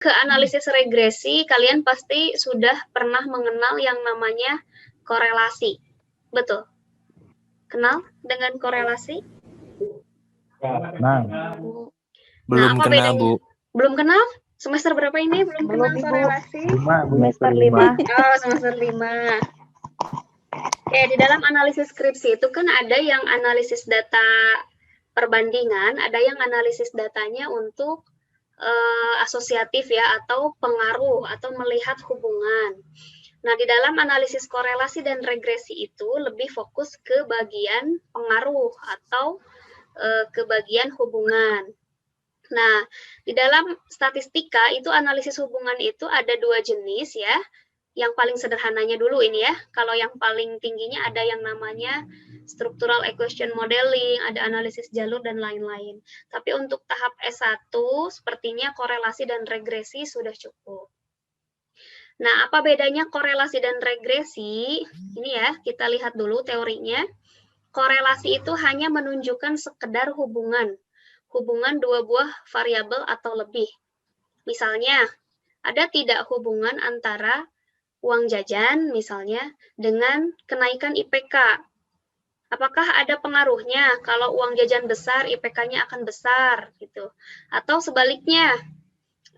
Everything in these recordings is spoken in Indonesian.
ke analisis regresi, kalian pasti sudah pernah mengenal yang namanya korelasi. Betul? Kenal dengan korelasi? Nah, Belum apa kenal, bedanya? Bu. Belum kenal? Semester berapa ini belum kenal korelasi? semester 5. Oh, semester 5. Oke, di dalam analisis skripsi itu kan ada yang analisis data perbandingan, ada yang analisis datanya untuk asosiatif ya, atau pengaruh, atau melihat hubungan. Nah, di dalam analisis korelasi dan regresi itu lebih fokus ke bagian pengaruh atau ke bagian hubungan. Nah, di dalam statistika itu analisis hubungan itu ada 2 jenis ya. Yang paling sederhananya dulu ini ya. Kalau yang paling tingginya ada yang namanya structural equation modeling, ada analisis jalur dan lain-lain. Tapi untuk tahap S1 sepertinya korelasi dan regresi sudah cukup. Nah, apa bedanya korelasi dan regresi? Ini ya, kita lihat dulu teorinya. Korelasi itu hanya menunjukkan sekedar hubungan dua buah variabel atau lebih. Misalnya, ada tidak hubungan antara uang jajan misalnya dengan kenaikan IPK. Apakah ada pengaruhnya kalau uang jajan besar, IPK-nya akan besar gitu. Atau sebaliknya,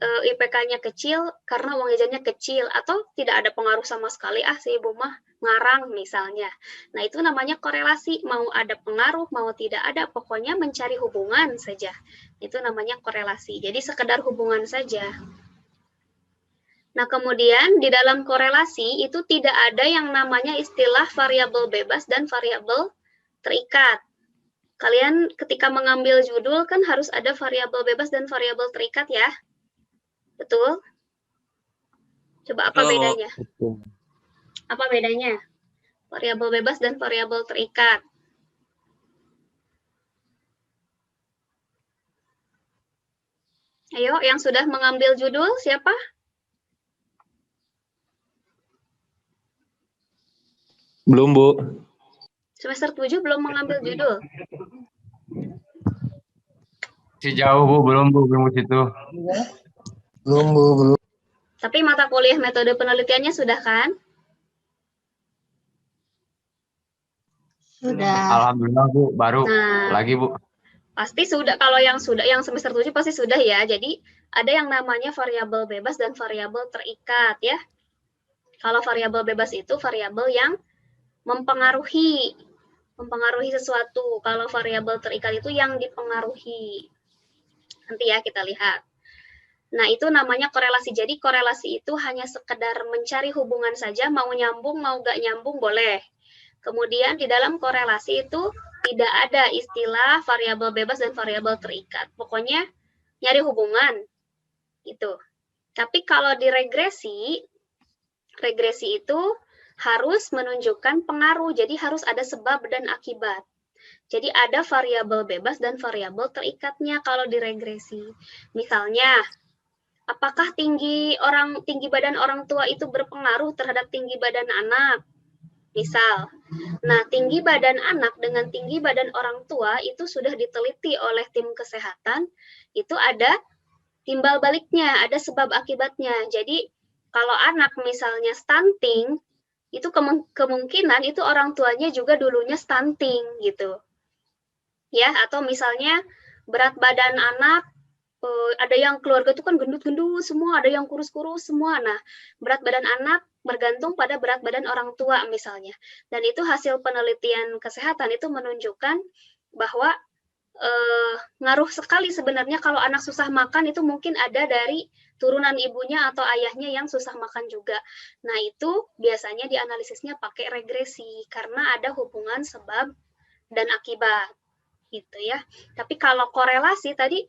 IPK-nya kecil karena uang jajannya kecil, atau tidak ada pengaruh sama sekali, si ibu mah ngarang misalnya. Nah, itu namanya korelasi, mau ada pengaruh, mau tidak ada, pokoknya mencari hubungan saja. Itu namanya korelasi, jadi sekedar hubungan saja. Nah, kemudian di dalam korelasi itu tidak ada yang namanya istilah variabel bebas dan variabel terikat. Kalian ketika mengambil judul kan harus ada variabel bebas dan variabel terikat ya. Betul? Coba apa bedanya? Apa bedanya? Variabel bebas dan variabel terikat. Ayo, yang sudah mengambil judul siapa? Belum, Bu. Semester 7 belum mengambil judul. Si jauh, Bu. Belum ke situ. Belum, Bu, belum. Tapi mata kuliah metode penelitiannya sudah kan? Sudah. Alhamdulillah, Bu. Baru lagi, Bu. Pasti sudah, kalau yang semester 7 pasti sudah ya. Jadi ada yang namanya variabel bebas dan variabel terikat ya. Kalau variabel bebas itu variabel yang mempengaruhi sesuatu. Kalau variabel terikat itu yang dipengaruhi. Nanti ya kita lihat. Nah, itu namanya korelasi. Jadi korelasi itu hanya sekedar mencari hubungan saja, mau nyambung, mau nggak nyambung boleh. Kemudian di dalam korelasi itu tidak ada istilah variabel bebas dan variabel terikat. Pokoknya nyari hubungan gitu. Tapi kalau di regresi itu harus menunjukkan pengaruh. Jadi harus ada sebab dan akibat. Jadi ada variabel bebas dan variabel terikatnya kalau di regresi. Misalnya, apakah tinggi badan orang tua itu berpengaruh terhadap tinggi badan anak? Misal, nah tinggi badan anak dengan tinggi badan orang tua itu sudah diteliti oleh tim kesehatan, itu ada timbal baliknya, ada sebab akibatnya. Jadi kalau anak misalnya stunting, itu kemungkinan itu orang tuanya juga dulunya stunting gitu. Ya, atau misalnya berat badan anak, ada yang keluarga itu kan gendut-gendut semua, ada yang kurus-kurus semua. Nah, berat badan anak bergantung pada berat badan orang tua misalnya. Dan itu hasil penelitian kesehatan itu menunjukkan bahwa ngaruh sekali sebenarnya kalau anak susah makan itu mungkin ada dari turunan ibunya atau ayahnya yang susah makan juga. Nah, itu biasanya dianalisisnya pakai regresi karena ada hubungan sebab dan akibat gitu ya. Tapi kalau korelasi tadi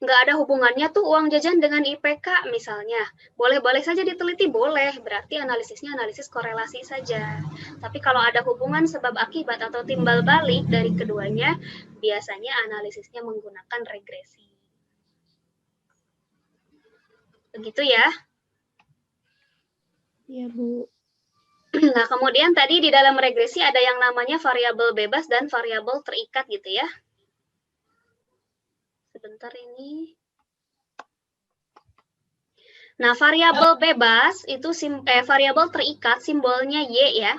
nggak ada hubungannya tuh uang jajan dengan IPK misalnya. Boleh-boleh saja diteliti, boleh. Berarti analisisnya analisis korelasi saja. Tapi kalau ada hubungan sebab akibat atau timbal balik dari keduanya, biasanya analisisnya menggunakan regresi. Begitu ya. Iya, Bu. Nah, kemudian tadi di dalam regresi ada yang namanya variabel bebas dan variabel terikat gitu ya. Sebentar ini. Nah, variabel bebas itu variabel terikat simbolnya Y ya.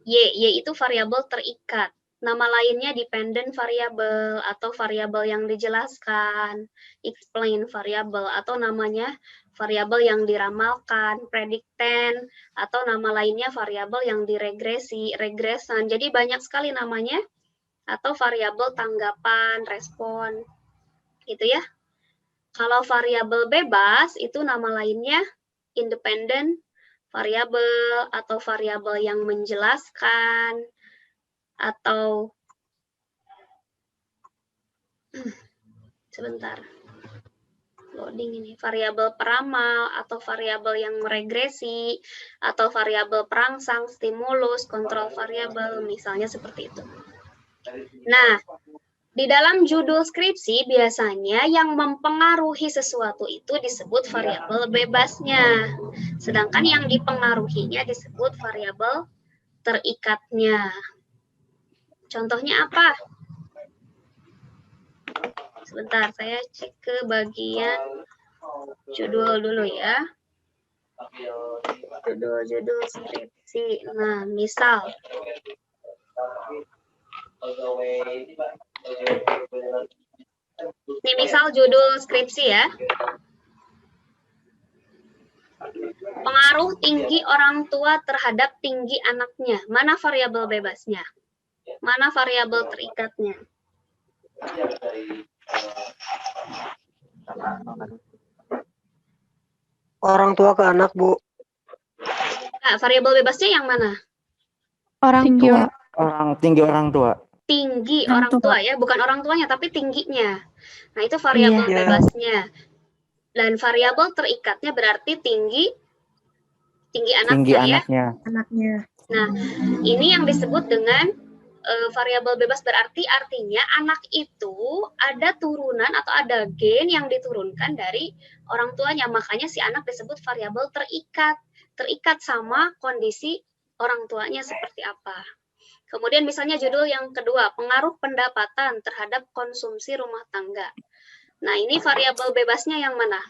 Y itu variabel terikat. Nama lainnya dependent variable atau variabel yang dijelaskan, explain variable atau namanya variabel yang diramalkan, predicten atau nama lainnya variabel yang diregresi, regresan. Jadi banyak sekali namanya atau variabel tanggapan, respon. Gitu ya. Kalau variabel bebas itu nama lainnya independent variabel atau variabel yang menjelaskan atau sebentar loading ini variabel peramal atau variabel yang meregresi atau variabel perangsang, stimulus, kontrol variabel misalnya seperti itu. Nah, di dalam judul skripsi biasanya yang mempengaruhi sesuatu itu disebut variabel bebasnya, sedangkan yang dipengaruhinya disebut variabel terikatnya. Contohnya apa? Sebentar, saya cek ke bagian judul dulu ya. Judul skripsi. Nah, misal. Ini misal judul skripsi ya. Pengaruh tinggi orang tua terhadap tinggi anaknya. Mana variabel bebasnya? Mana variabel terikatnya? Orang tua ke anak, Bu. Nah, variabel bebasnya yang mana? Orang tua. Tinggi orang tua. Tinggi orang tua ya, bukan orang tuanya tapi tingginya. Nah, itu variabel bebasnya. Dan variabel terikatnya berarti tinggi anaknya ya. Anaknya. Nah, ini yang disebut dengan variabel bebas berarti artinya anak itu ada turunan atau ada gen yang diturunkan dari orang tuanya. Makanya si anak disebut variabel terikat. Terikat sama kondisi orang tuanya seperti apa. Kemudian misalnya judul yang kedua, pengaruh pendapatan terhadap konsumsi rumah tangga. Nah, ini variabel bebasnya yang mana?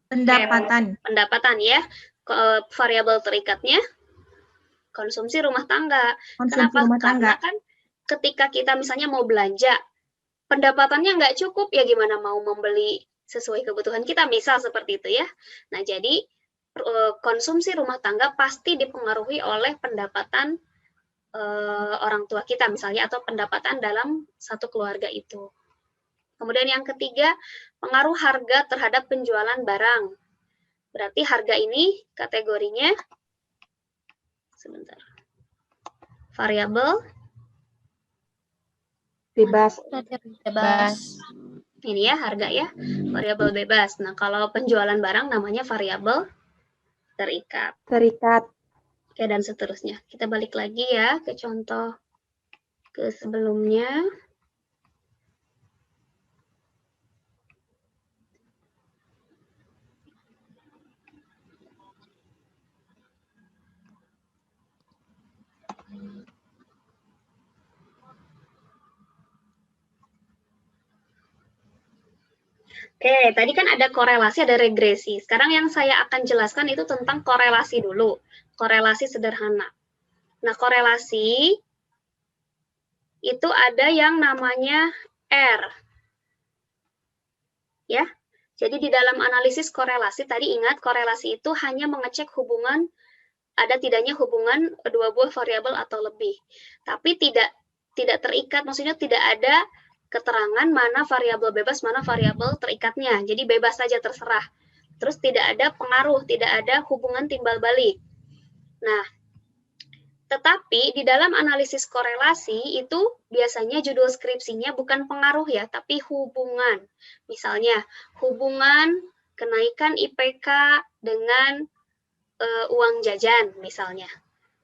Pendapatan ya. Variabel terikatnya konsumsi rumah tangga. Kenapa? Karena kan ketika kita misalnya mau belanja, pendapatannya nggak cukup, ya gimana mau membeli sesuai kebutuhan kita, misal seperti itu ya. Nah, jadi konsumsi rumah tangga pasti dipengaruhi oleh pendapatan orang tua kita misalnya, atau pendapatan dalam satu keluarga itu. Kemudian yang ketiga, pengaruh harga terhadap penjualan barang. Berarti harga ini kategorinya sebentar. Variabel Bebas. Ini ya harga ya, variabel bebas. Nah, kalau penjualan barang namanya variabel terikat. Oke, dan seterusnya. Kita balik lagi ya ke contoh ke sebelumnya. Oke, tadi kan ada korelasi, ada regresi. Sekarang yang saya akan jelaskan itu tentang korelasi dulu. Korelasi sederhana. Nah, korelasi itu ada yang namanya R. Ya. Jadi di dalam analisis korelasi, tadi ingat korelasi itu hanya mengecek hubungan, ada tidaknya hubungan dua buah variabel atau lebih. Tapi tidak terikat, maksudnya tidak ada keterangan mana variabel bebas, mana variabel terikatnya. Jadi bebas saja, terserah. Terus tidak ada pengaruh, tidak ada hubungan timbal balik. Nah, tetapi di dalam analisis korelasi itu biasanya judul skripsinya bukan pengaruh ya, tapi hubungan. Misalnya, hubungan kenaikan IPK dengan uang jajan misalnya.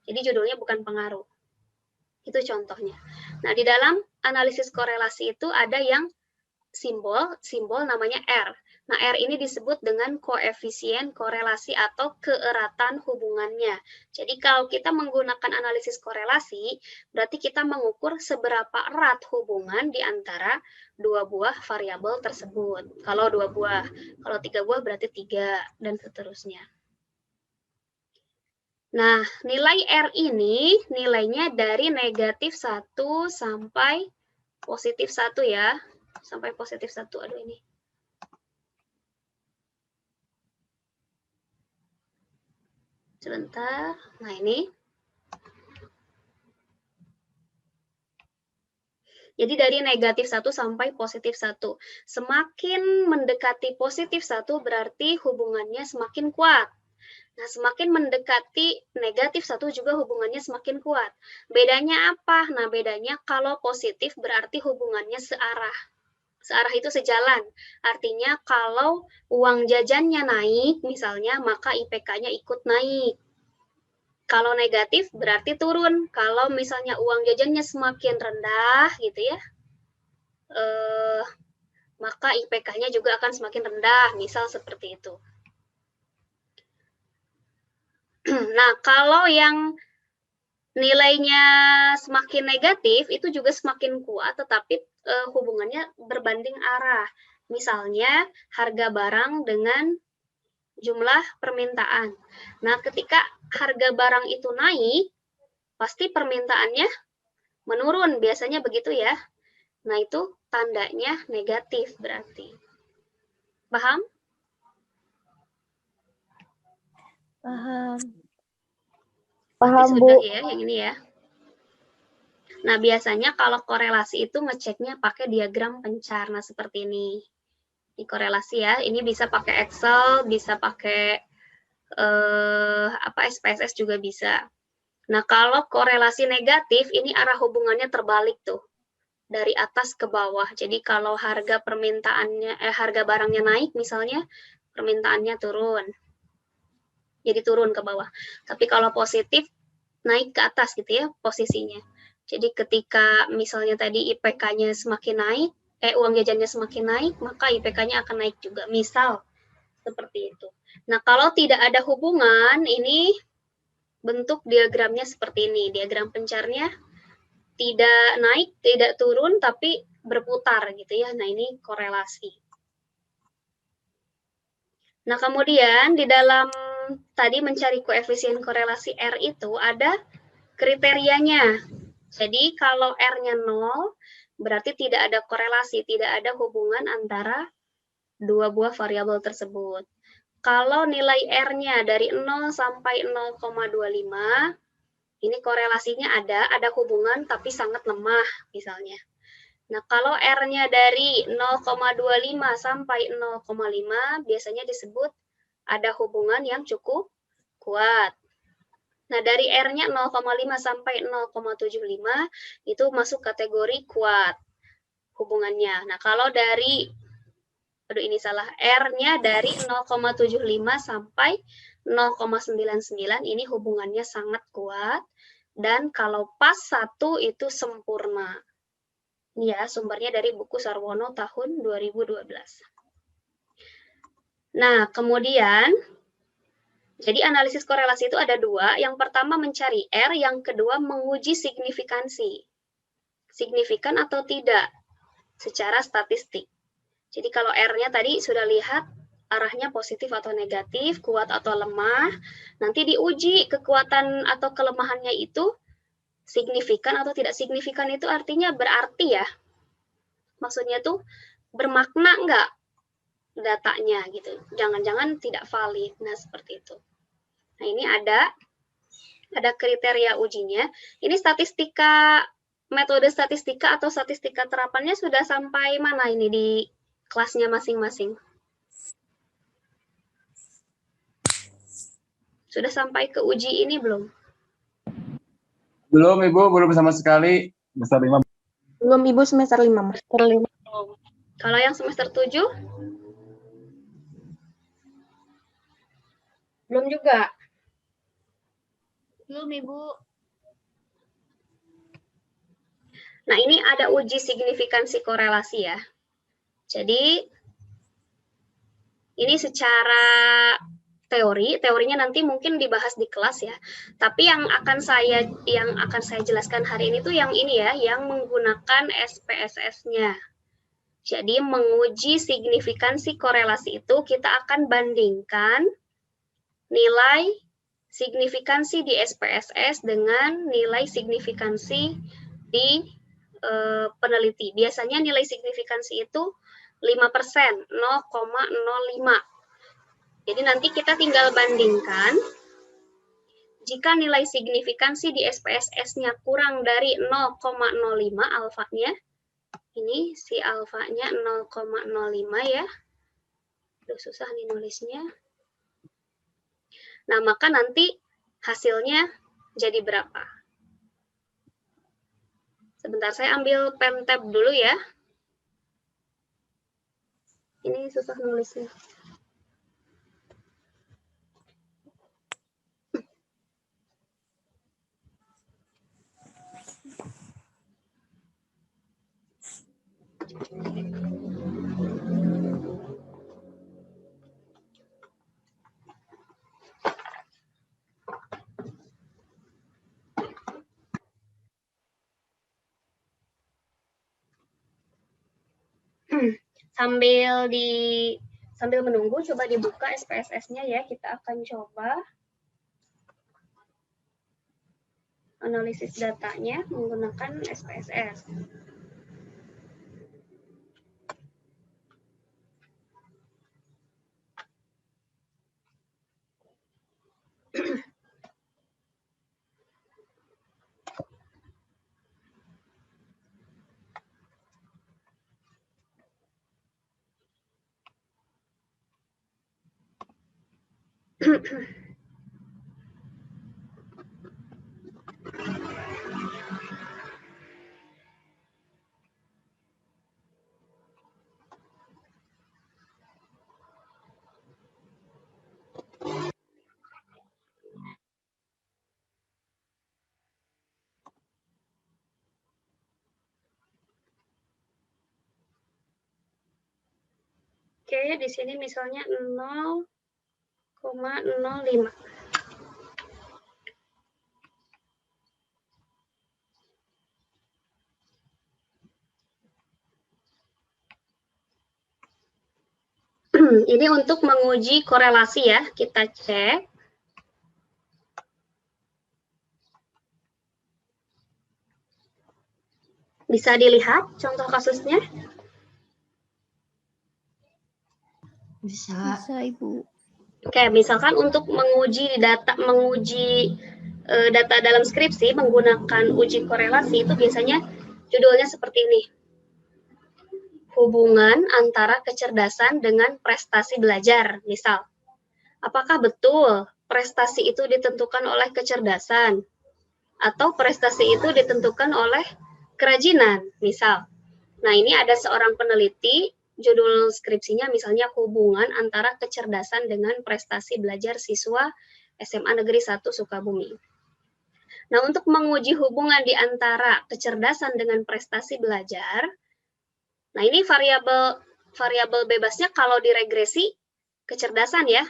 Jadi judulnya bukan pengaruh. Itu contohnya. Nah, di dalam analisis korelasi itu ada yang simbol namanya R. Nah, R ini disebut dengan koefisien korelasi atau keeratan hubungannya. Jadi kalau kita menggunakan analisis korelasi, berarti kita mengukur seberapa erat hubungan di antara dua buah variabel tersebut. Kalau 2 buah, kalau 3 buah berarti 3, dan seterusnya. Nah, nilai R ini nilainya dari negatif 1 sampai positif 1 ya. Sampai positif 1, aduh ini. Sebentar, nah ini. Jadi dari negatif 1 sampai positif 1. Semakin mendekati positif 1 berarti hubungannya semakin kuat. Nah, semakin mendekati negatif 1 juga hubungannya semakin kuat. Bedanya apa? Nah, bedanya kalau positif berarti hubungannya searah. Searah itu sejalan. Artinya kalau uang jajannya naik misalnya, maka IPK-nya ikut naik. Kalau negatif berarti turun. Kalau misalnya uang jajannya semakin rendah gitu ya, maka IPK-nya juga akan semakin rendah, misal seperti itu. Nah, kalau yang nilainya semakin negatif, itu juga semakin kuat, tetapi hubungannya berbanding arah. Misalnya, harga barang dengan jumlah permintaan. Nah, ketika harga barang itu naik, pasti permintaannya menurun, biasanya begitu ya. Nah, itu tandanya negatif berarti. Paham? Paham. Pasti Paham, sudah Bu. ya, yang ini ya. Nah, biasanya kalau korelasi itu ngeceknya pakai diagram pencar. Nah, seperti ini. Ini korelasi ya. Ini bisa pakai Excel, bisa pakai SPSS juga bisa. Nah, kalau korelasi negatif, ini arah hubungannya terbalik tuh. Dari atas ke bawah. Jadi kalau harga harga barangnya naik misalnya, permintaannya turun. Jadi turun ke bawah. Tapi kalau positif, naik ke atas gitu ya posisinya. Jadi ketika misalnya tadi IPK-nya semakin naik, uang jajannya semakin naik, maka IPK-nya akan naik juga. Misal seperti itu. Nah, kalau tidak ada hubungan, ini bentuk diagramnya seperti ini. Diagram pencarnya tidak naik, tidak turun, tapi berputar gitu ya. Nah, ini korelasi. Nah, kemudian di dalam tadi mencari koefisien korelasi R itu ada kriterianya. Jadi kalau R-nya 0, berarti tidak ada korelasi, tidak ada hubungan antara dua buah variabel tersebut. Kalau nilai R-nya dari 0 sampai 0,25, ini korelasinya ada hubungan tapi sangat lemah misalnya. Nah, kalau R-nya dari 0,25 sampai 0,5, biasanya disebut ada hubungan yang cukup kuat. Nah, dari R-nya 0,5 sampai 0,75 itu masuk kategori kuat hubungannya. Nah, kalau dari R-nya dari 0,75 sampai 0,99 ini hubungannya sangat kuat, dan kalau pas 1 itu sempurna. Ini ya, sumbernya dari buku Sarwono tahun 2012. Nah, kemudian jadi analisis korelasi itu ada dua. Yang pertama mencari R, yang kedua menguji signifikansi. Signifikan atau tidak secara statistik. Jadi kalau R-nya tadi sudah lihat arahnya positif atau negatif, kuat atau lemah. Nanti diuji kekuatan atau kelemahannya itu signifikan atau tidak signifikan, itu artinya berarti ya. Maksudnya tuh bermakna enggak datanya gitu. Jangan-jangan tidak valid. Nah, seperti itu. Nah, ini ada kriteria ujinya. Ini metode statistika atau statistika terapannya sudah sampai mana ini di kelasnya masing-masing? Sudah sampai ke uji ini belum? Belum, Ibu, belum sama sekali. Semester 5. Belum, Ibu, semester 5. Semester 5. Kalau yang semester 7? Belum juga? Belum, Ibu. Nah, ini ada uji signifikansi korelasi ya. Jadi ini secara teorinya nanti mungkin dibahas di kelas ya. Tapi yang akan saya jelaskan hari ini tuh yang ini ya, yang menggunakan SPSS-nya. Jadi menguji signifikansi korelasi itu kita akan bandingkan nilai signifikansi di SPSS dengan nilai signifikansi di peneliti. Biasanya nilai signifikansi itu 5%, 0,05. Jadi nanti kita tinggal bandingkan, jika nilai signifikansi di SPSS-nya kurang dari 0,05 alfanya, ini si alfanya 0,05 ya. Aduh, susah nih nulisnya. Nah, maka nanti hasilnya jadi berapa? Sebentar, saya ambil pen tab dulu ya. Ini susah nulisnya. Sambil menunggu, coba dibuka SPSS-nya ya. Kita akan coba analisis datanya menggunakan SPSS. Oke, di sini misalnya 0,05. Ini untuk menguji korelasi ya, kita cek. Bisa dilihat contoh kasusnya? Bisa, Ibu. Oke, misalkan untuk menguji data dalam skripsi menggunakan uji korelasi itu biasanya judulnya seperti ini. Hubungan antara kecerdasan dengan prestasi belajar, misal. Apakah betul prestasi itu ditentukan oleh kecerdasan? Atau prestasi itu ditentukan oleh kerajinan, misal. Nah, ini ada seorang peneliti, judul skripsinya misalnya hubungan antara kecerdasan dengan prestasi belajar siswa SMA Negeri 1 Sukabumi. Nah, untuk menguji hubungan di antara kecerdasan dengan prestasi belajar, nah ini variabel bebasnya kalau diregresi kecerdasan ya,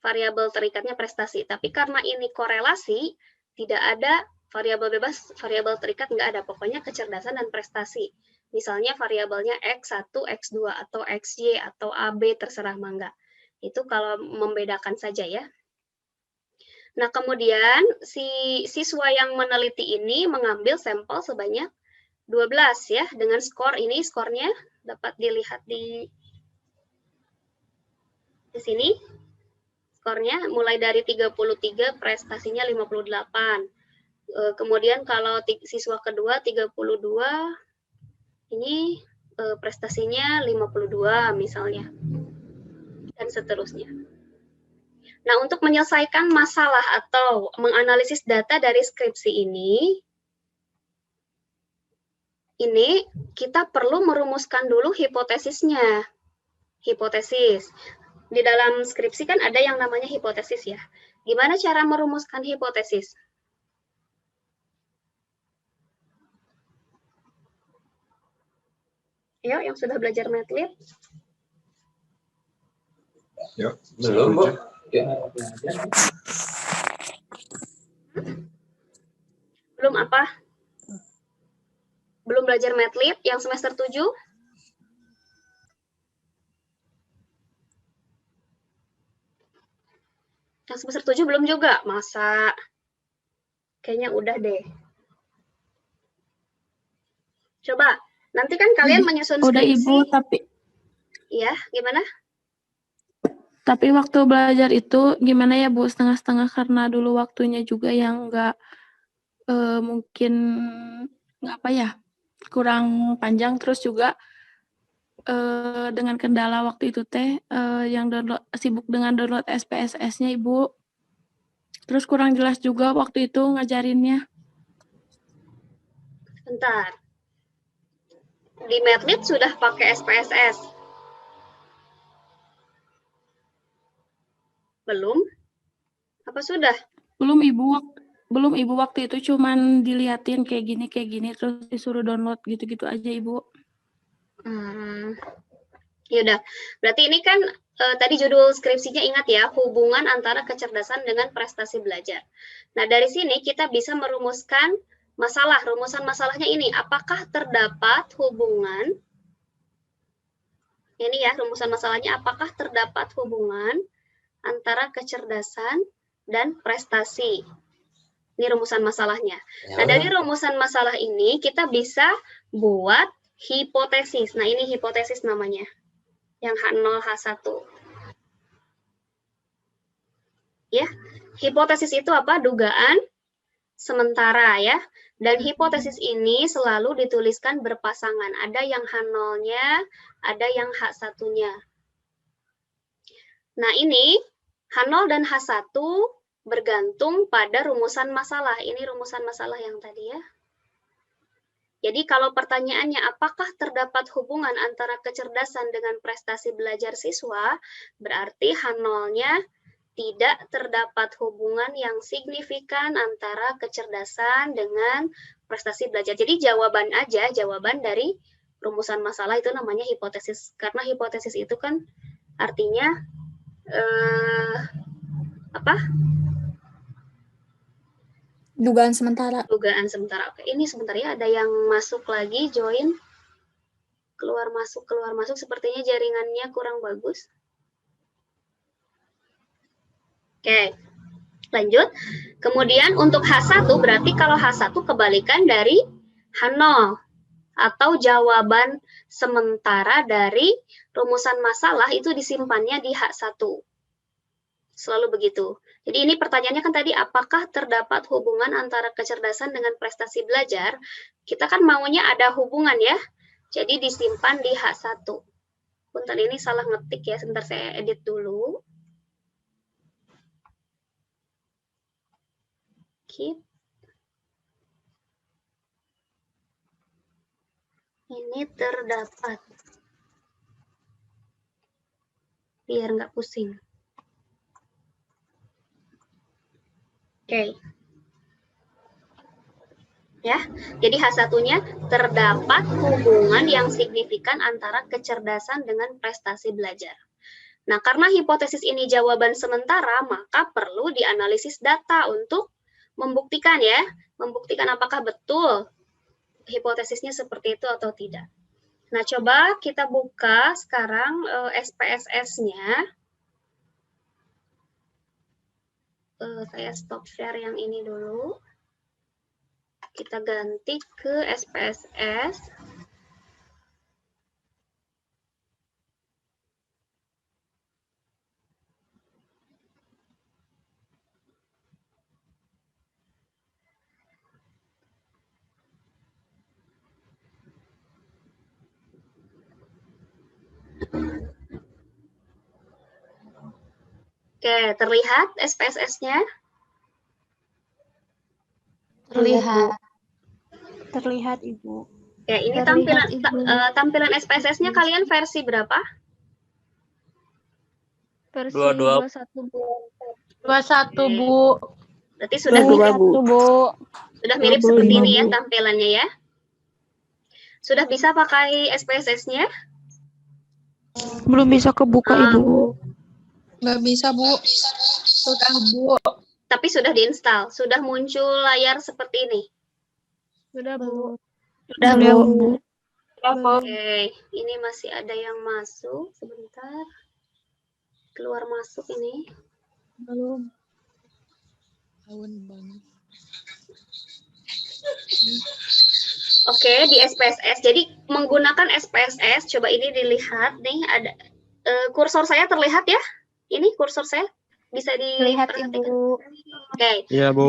variabel terikatnya prestasi. Tapi karena ini korelasi, tidak ada variabel bebas, variabel terikat nggak ada, pokoknya kecerdasan dan prestasi. Misalnya variabelnya X1, X2, atau XY, atau AB, terserah mangga. Itu kalau membedakan saja ya. Nah, kemudian si siswa yang meneliti ini mengambil sampel sebanyak 12 ya, dengan skor ini, skornya dapat dilihat di sini. Skornya mulai dari 33, prestasinya 58. Kemudian kalau siswa kedua 32, ini prestasinya 52 misalnya, dan seterusnya. Nah, untuk menyelesaikan masalah atau menganalisis data dari skripsi ini kita perlu merumuskan dulu hipotesisnya. Hipotesis. Di dalam skripsi kan ada yang namanya hipotesis ya. Gimana cara merumuskan hipotesis? Yuk, yang sudah belajar MATLAB. Belum, Bu. Belum apa? Belum belajar MATLAB yang semester 7? Yang semester 7 belum juga? Masa? Kayaknya udah deh. Coba, nanti kan kalian menyusun Udah skripsi. Ibu, tapi Iya, gimana? waktu belajar itu gimana ya Bu, setengah-setengah karena dulu waktunya juga yang nggak mungkin nggak apa ya, kurang panjang, terus juga dengan kendala waktu itu teh yang sibuk dengan download SPSS-nya Ibu. Terus kurang jelas juga waktu itu ngajarinnya. Bentar. Di MATLAB sudah pakai SPSS? Belum? Apa sudah? Belum Ibu, waktu itu cuman diliatin kayak gini, terus disuruh download gitu-gitu aja Ibu. Yaudah, berarti ini kan tadi judul skripsinya ingat ya, hubungan antara kecerdasan dengan prestasi belajar. Nah, dari sini kita bisa merumuskan masalah. Rumusan masalahnya ini, apakah terdapat hubungan, ini ya rumusan masalahnya, apakah terdapat hubungan antara kecerdasan dan prestasi. Ini rumusan masalahnya. Nah, dari rumusan masalah ini kita bisa buat hipotesis. Nah, ini hipotesis namanya. Yang H0, H1. Ya, hipotesis itu apa? Dugaan sementara ya. Dan hipotesis ini selalu dituliskan berpasangan. Ada yang H0-nya, ada yang H1-nya. Nah, ini H0 dan H1 bergantung pada rumusan masalah. Ini rumusan masalah yang tadi ya. Jadi kalau pertanyaannya apakah terdapat hubungan antara kecerdasan dengan prestasi belajar siswa, berarti H0-nya tidak terdapat hubungan yang signifikan antara kecerdasan dengan prestasi belajar. Jadi jawaban aja, jawaban dari rumusan masalah itu namanya hipotesis. Karena hipotesis itu kan artinya apa? Dugaan sementara. Dugaan sementara. Oke, ini sebentar ya, ada yang masuk lagi, join. Keluar masuk, sepertinya jaringannya kurang bagus. Oke, lanjut. Kemudian untuk H1, berarti kalau H1 kebalikan dari H0. Atau jawaban sementara dari rumusan masalah itu disimpannya di H1. Selalu begitu. Jadi ini pertanyaannya kan tadi, apakah terdapat hubungan antara kecerdasan dengan prestasi belajar? Kita kan maunya ada hubungan ya. Jadi disimpan di H1. Bentar, ini salah ngetik ya. Sebentar saya edit dulu. Keep. Ini terdapat. Biar nggak pusing. Oke. Ya, jadi H1-nya terdapat hubungan yang signifikan antara kecerdasan dengan prestasi belajar. Nah, karena hipotesis ini jawaban sementara, maka perlu dianalisis data untuk membuktikan ya, membuktikan apakah betul hipotesisnya seperti itu atau tidak. Nah, coba kita buka sekarang SPSS-nya. Saya stop share yang ini dulu. Kita ganti ke SPSS. Oke, terlihat SPSS-nya? Terlihat. Terlihat, Ibu. Ya, ini Terlihat, tampilan SPSS-nya kalian versi berapa? Versi 21, 21, Bu. Berarti sudah 21, Bu. Sudah mirip seperti ini ya tampilannya ya. Sudah bisa pakai SPSS-nya? Belum bisa kebuka, Ibu. Nggak bisa, Bu. Sudah, Bu. Tapi sudah diinstal, sudah muncul layar seperti ini. Sudah, Bu. Udah, Bu. Oke, ini masih ada yang masuk. Sebentar. Keluar masuk ini. Belum. Tahun banget. Oke, di SPSS. Jadi menggunakan SPSS, coba ini dilihat nih, ada kursor saya terlihat ya? Ini kursor saya bisa diperhatikan. Oke, Iya, Bu.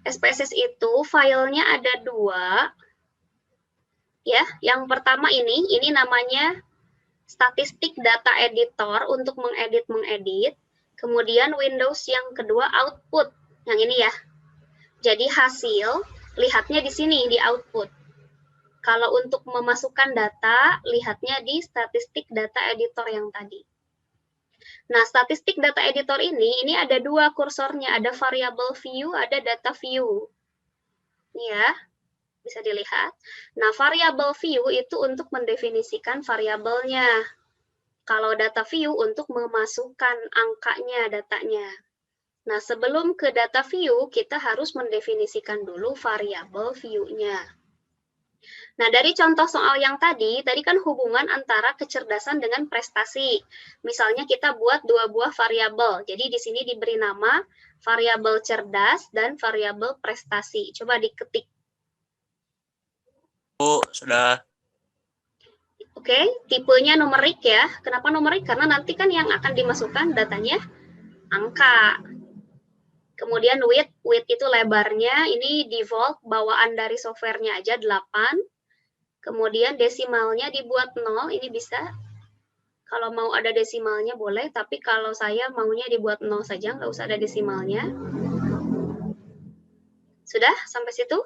SPSS itu filenya ada 2. Ya, yang pertama ini namanya statistik data editor untuk mengedit. Kemudian Windows yang kedua output, yang ini ya. Jadi hasil lihatnya di sini di output. Kalau untuk memasukkan data, lihatnya di statistik data editor yang tadi. Nah, statistik data editor ini ada 2 kursornya, ada variable view, ada data view. Ini ya, bisa dilihat. Nah, variable view itu untuk mendefinisikan variabelnya. Kalau data view untuk memasukkan angkanya, datanya. Nah, sebelum ke data view, kita harus mendefinisikan dulu variabel view-nya. Nah, dari contoh soal yang tadi kan hubungan antara kecerdasan dengan prestasi. Misalnya kita buat 2 buah variabel. Jadi di sini diberi nama variabel cerdas dan variabel prestasi. Coba diketik. Bu, sudah. Oke, tipenya numerik ya. Kenapa numerik? Karena nanti kan yang akan dimasukkan datanya angka. Kemudian width itu lebarnya, ini default bawaan dari softwarenya aja 8. Kemudian desimalnya dibuat 0, ini bisa. Kalau mau ada desimalnya boleh, tapi kalau saya maunya dibuat 0 saja, nggak usah ada desimalnya. Sudah sampai situ?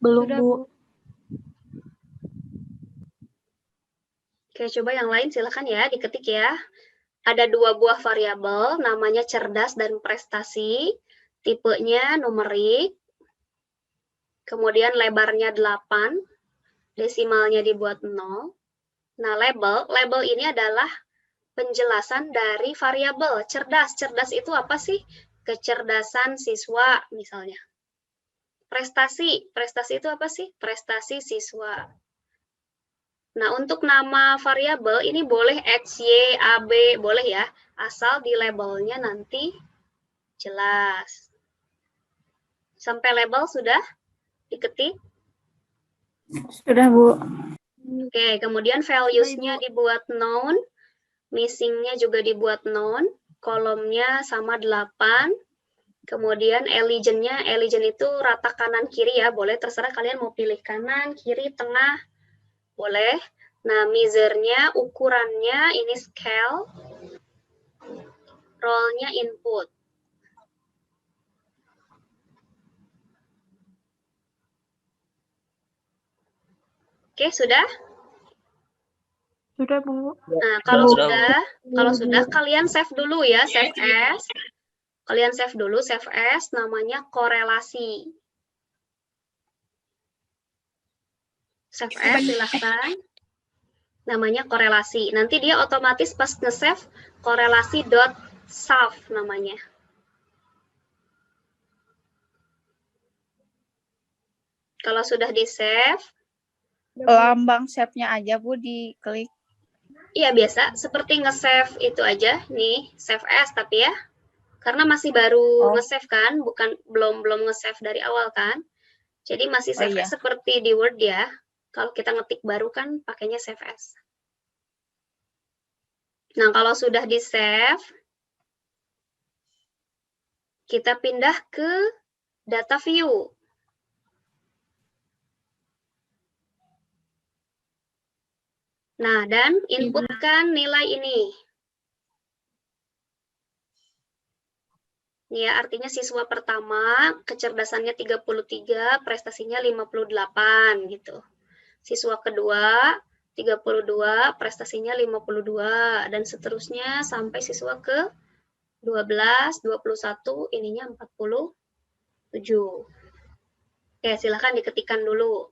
Belum, Bu. Oke, coba yang lain silakan ya, diketik ya. Ada 2 buah variabel, namanya cerdas dan prestasi. Tipenya numerik. Kemudian lebarnya 8. Desimalnya dibuat 0. Nah, label ini adalah penjelasan dari variabel cerdas. Cerdas itu apa sih? Kecerdasan siswa misalnya. Prestasi itu apa sih? Prestasi siswa. Nah, untuk nama variabel ini boleh X, Y, A, B, boleh ya. Asal di labelnya nanti jelas. Sampai label sudah diketik? Sudah, Bu. Oke, kemudian values-nya dibuat known, missing-nya juga dibuat known, kolomnya sama 8, kemudian allegiance itu rata kanan kiri ya, boleh terserah kalian mau pilih kanan, kiri, tengah, boleh. Nah, measure-nya, ukurannya ini scale, role-nya input. Oke, sudah? Sudah, Bu. Nah, kalau sudah kalian save dulu ya, save as. Kalian save dulu, save as namanya korelasi. Save as silahkan. Namanya korelasi. Nanti dia otomatis pas nge-save korelasi.save namanya. Kalau sudah di-save, lambang save-nya aja, Bu, diklik. iya, biasa. Seperti nge-save itu aja. Nih, save as tapi ya. Karena masih baru nge-save kan, belum nge-save dari awal kan. Jadi masih save as seperti di Word ya. Kalau kita ngetik baru kan pakainya save as. Nah, kalau sudah di-save, kita pindah ke data view. Nah, dan inputkan nilai ini. Ini ya, artinya siswa pertama kecerdasannya 33, prestasinya 58 gitu. Siswa kedua 32, prestasinya 52 dan seterusnya sampai siswa ke 12, 21, ininya 47. Oke, silahkan diketikkan dulu.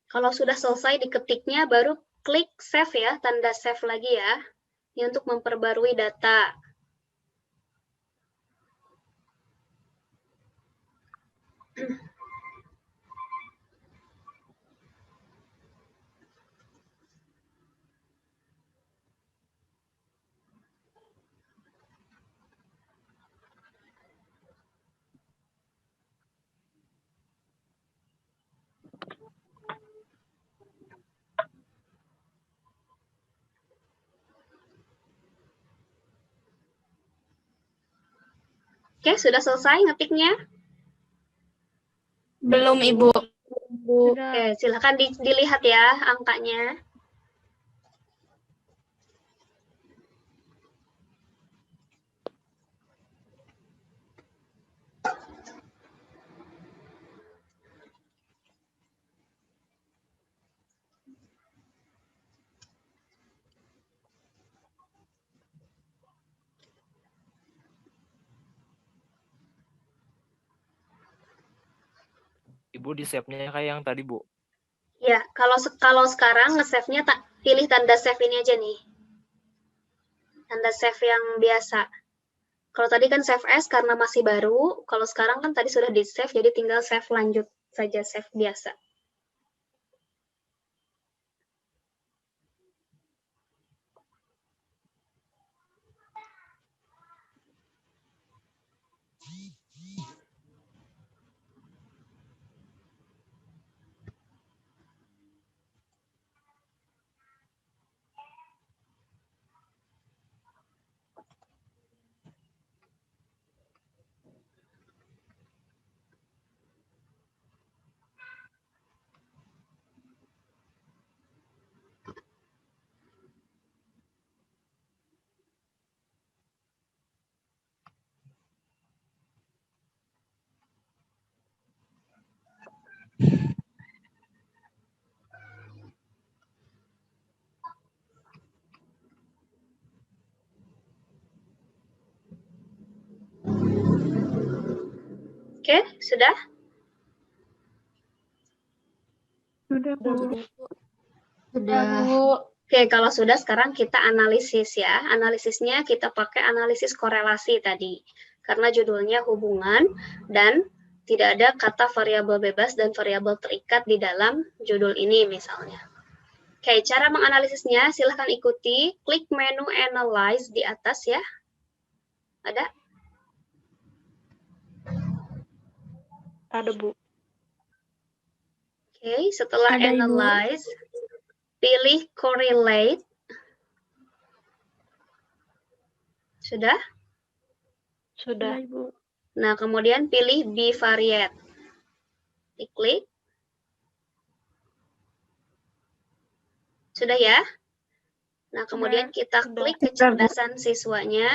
Kalau sudah selesai diketiknya, baru klik save ya, tanda save lagi ya. Ini untuk memperbarui data. Oke, sudah selesai ngetiknya? Belum, Ibu. Oke, silakan dilihat ya angkanya. Ibu di save-nya kayak yang tadi, Bu. Ya, kalau sekarang nge-save-nya pilih tanda save ini aja nih. Tanda save yang biasa. Kalau tadi kan save as karena masih baru, kalau sekarang kan tadi sudah di-save, jadi tinggal save lanjut saja, save biasa. Oke, sudah? Sudah, Bu. Sudah. Oke, kalau sudah sekarang kita analisis ya. Analisisnya kita pakai analisis korelasi tadi. Karena judulnya hubungan dan tidak ada kata variabel bebas dan variabel terikat di dalam judul ini misalnya. Oke, cara menganalisisnya silahkan ikuti. Klik menu Analyze di atas ya. Ada? Ada, Bu. Oke, setelah Ada, Ibu. Analyze, pilih Correlate. Sudah? Sudah. Ibu. Nah, kemudian pilih Bivariate. Diklik. Sudah ya? Nah, kemudian kita klik kecerdasan siswanya.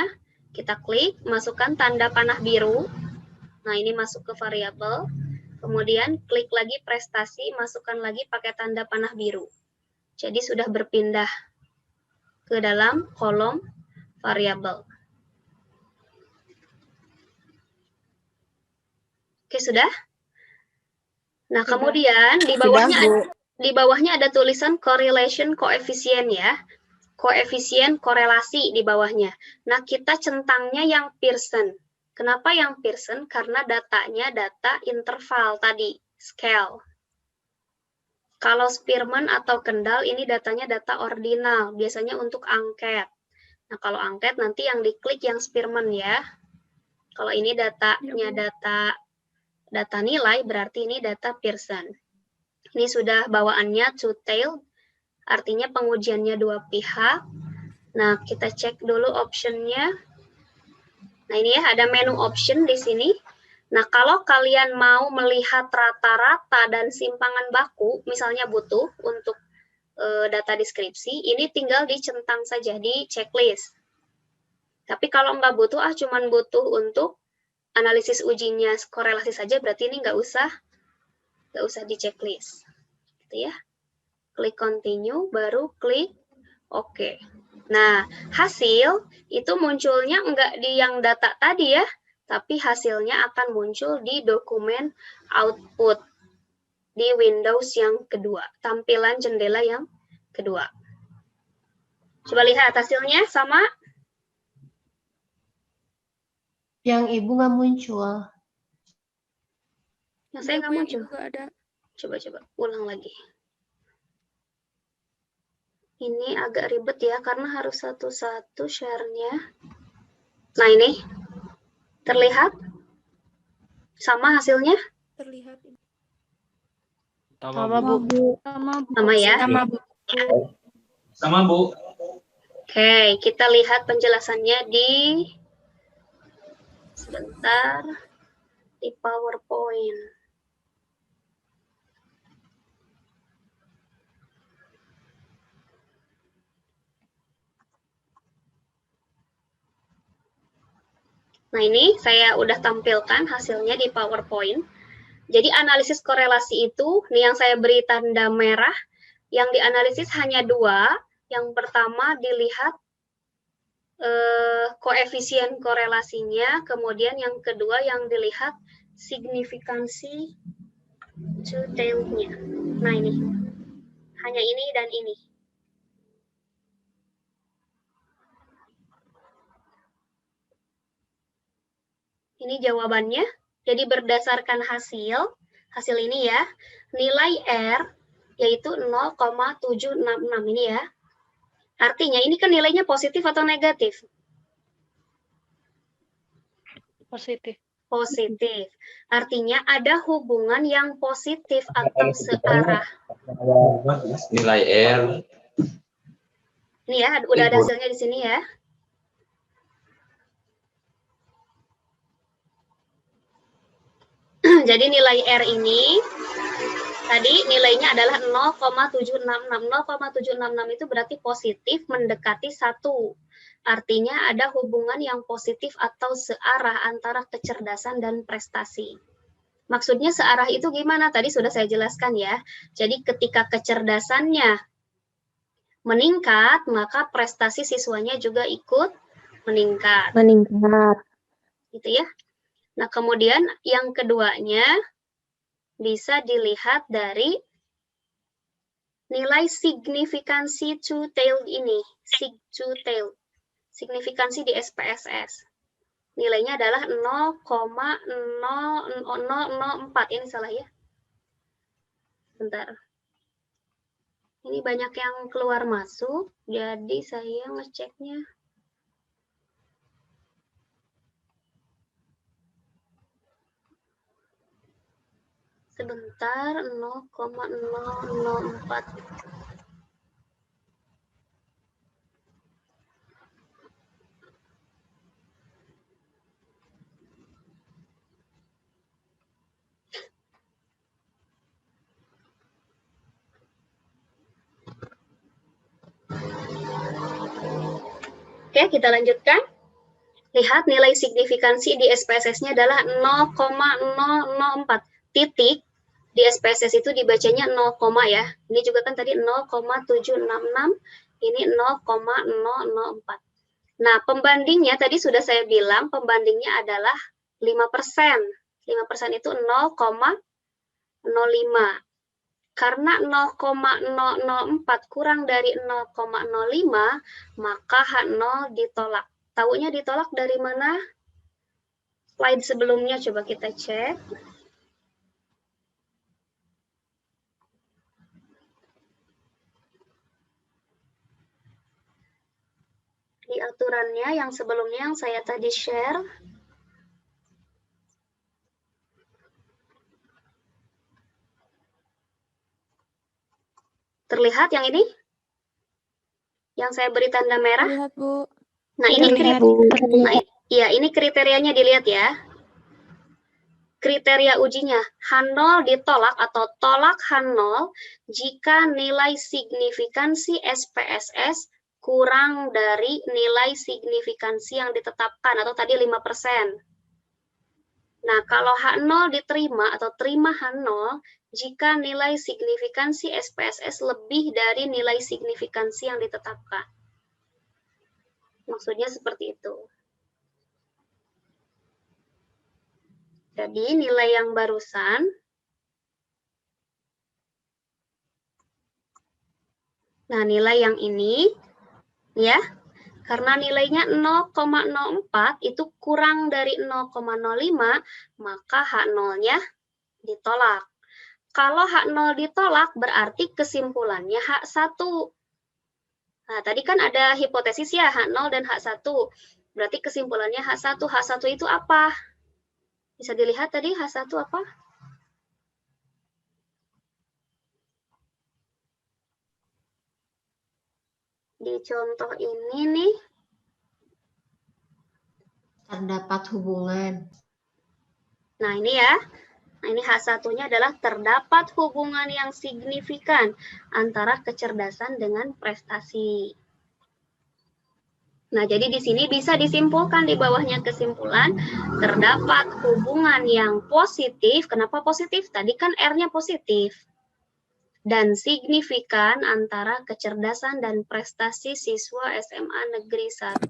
Kita klik, masukkan tanda panah biru. Nah, ini masuk ke variabel. Kemudian klik lagi prestasi, masukkan lagi pakai tanda panah biru. Jadi sudah berpindah ke dalam kolom variabel. Oke, sudah? Nah, kemudian di bawahnya ada tulisan correlation coefficient ya. Koefisien korelasi di bawahnya. Nah, kita centangnya yang Pearson. Kenapa yang Pearson? Karena datanya data interval tadi, scale. Kalau Spearman atau Kendall ini datanya data ordinal, biasanya untuk angket. Nah, kalau angket nanti yang diklik yang Spearman ya. Kalau ini datanya data nilai, berarti ini data Pearson. Ini sudah bawaannya two-tailed, artinya pengujiannya dua pihak. Nah, kita cek dulu optionnya. Nah, ini ya, ada menu option di sini. Nah, kalau kalian mau melihat rata-rata dan simpangan baku, misalnya butuh untuk data deskripsi, ini tinggal dicentang saja di checklist. Tapi kalau nggak butuh, cuman butuh untuk analisis ujinya korelasi saja, berarti ini nggak usah di checklist. Gitu ya. Klik continue, baru klik OK. Nah, hasil itu munculnya nggak di yang data tadi ya, tapi hasilnya akan muncul di dokumen output di Windows yang kedua, tampilan jendela yang kedua. Coba lihat hasilnya sama? Yang ibu nggak muncul. Yang saya nggak muncul. Juga ada. Coba ulang lagi. Ini agak ribet ya, karena harus satu-satu share-nya. Nah ini, terlihat? Sama hasilnya? Terlihat. Sama, Bu. Sama ya? Sama, Bu. Oke, kita lihat penjelasannya sebentar, di PowerPoint. Nah, ini saya udah tampilkan hasilnya di PowerPoint. Jadi analisis korelasi itu, nih yang saya beri tanda merah, yang dianalisis hanya 2. Yang pertama dilihat koefisien korelasinya, kemudian yang kedua yang dilihat signifikansi two-tailed-nya. Nah ini, hanya ini dan ini. Ini jawabannya. Jadi berdasarkan hasil ini ya, nilai R yaitu 0,766 ini ya. Artinya ini kan nilainya positif atau negatif? Positif. Positif. Artinya ada hubungan yang positif atau searah. Nilai R. Ini ya, udah ada hasilnya di sini ya. Jadi nilai R ini tadi nilainya adalah 0,766. 0,766 itu berarti positif mendekati 1. Artinya ada hubungan yang positif atau searah antara kecerdasan dan prestasi. Maksudnya searah itu gimana? Tadi sudah saya jelaskan ya. Jadi ketika kecerdasannya meningkat, maka prestasi siswanya juga ikut meningkat. Gitu ya. Nah, kemudian yang keduanya bisa dilihat dari nilai signifikansi two-tailed ini, sig two-tailed, signifikansi di SPSS. Nilainya adalah 0,0004, ini salah ya. Bentar. Ini banyak yang keluar masuk, jadi saya ngeceknya. Sebentar, 0,004. Oke, kita lanjutkan. Lihat nilai signifikansi di SPSS-nya adalah 0,004. Titik di SPSS itu dibacanya 0, ya. Ini juga kan tadi 0,766, ini 0,004. Nah, pembandingnya tadi sudah saya bilang pembandingnya adalah 5%. 5% itu 0,05. Karena 0,004 kurang dari 0,05, maka H0 ditolak. Taunya ditolak dari mana? Slide sebelumnya coba kita cek. Di aturannya yang sebelumnya yang saya tadi share. Terlihat yang ini? Yang saya beri tanda merah? Terlihat, Bu. Nah, ini ini kriterianya dilihat ya. kriteria ujinya, H0 ditolak atau tolak H0 jika nilai signifikansi SPSS kurang dari nilai signifikansi yang ditetapkan, atau tadi 5%. Nah, kalau H0 diterima atau terima H0 jika nilai signifikansi SPSS lebih dari nilai signifikansi yang ditetapkan. Maksudnya seperti itu. Jadi nilai yang barusan, nah nilai yang ini, ya, karena nilainya 0,04 itu kurang dari 0,05, maka H0-nya ditolak. Kalau H0 ditolak, berarti kesimpulannya H1. Nah, tadi kan ada hipotesis ya, H0 dan H1. Berarti kesimpulannya H1. H1 itu apa? Bisa dilihat tadi H1 apa? Di contoh ini nih. Terdapat hubungan. Nah, ini ya. Nah, ini H1-nya adalah terdapat hubungan yang signifikan antara kecerdasan dengan prestasi. Nah, jadi di sini bisa disimpulkan di bawahnya kesimpulan, terdapat hubungan yang positif. Kenapa positif? Tadi kan R-nya positif. Dan signifikan antara kecerdasan dan prestasi siswa SMA Negeri 1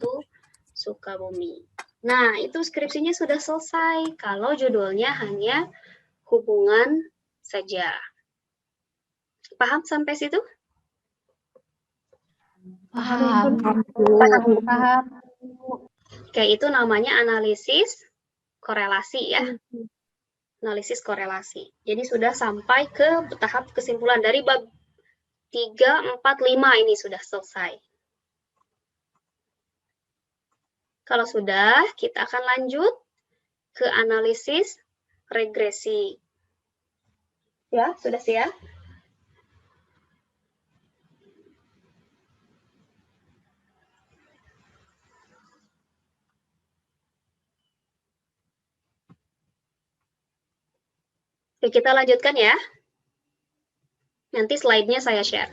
Sukabumi. Nah, itu skripsinya sudah selesai. Kalau judulnya hanya hubungan saja. Paham sampai situ? Paham. Paham. Oke, itu namanya analisis korelasi ya. Analisis korelasi. Jadi sudah sampai ke tahap kesimpulan dari bab 3, 4, 5 ini sudah selesai. Kalau sudah, kita akan lanjut ke analisis regresi. Ya, sudah siap? Oke, kita lanjutkan ya. Nanti slide-nya saya share.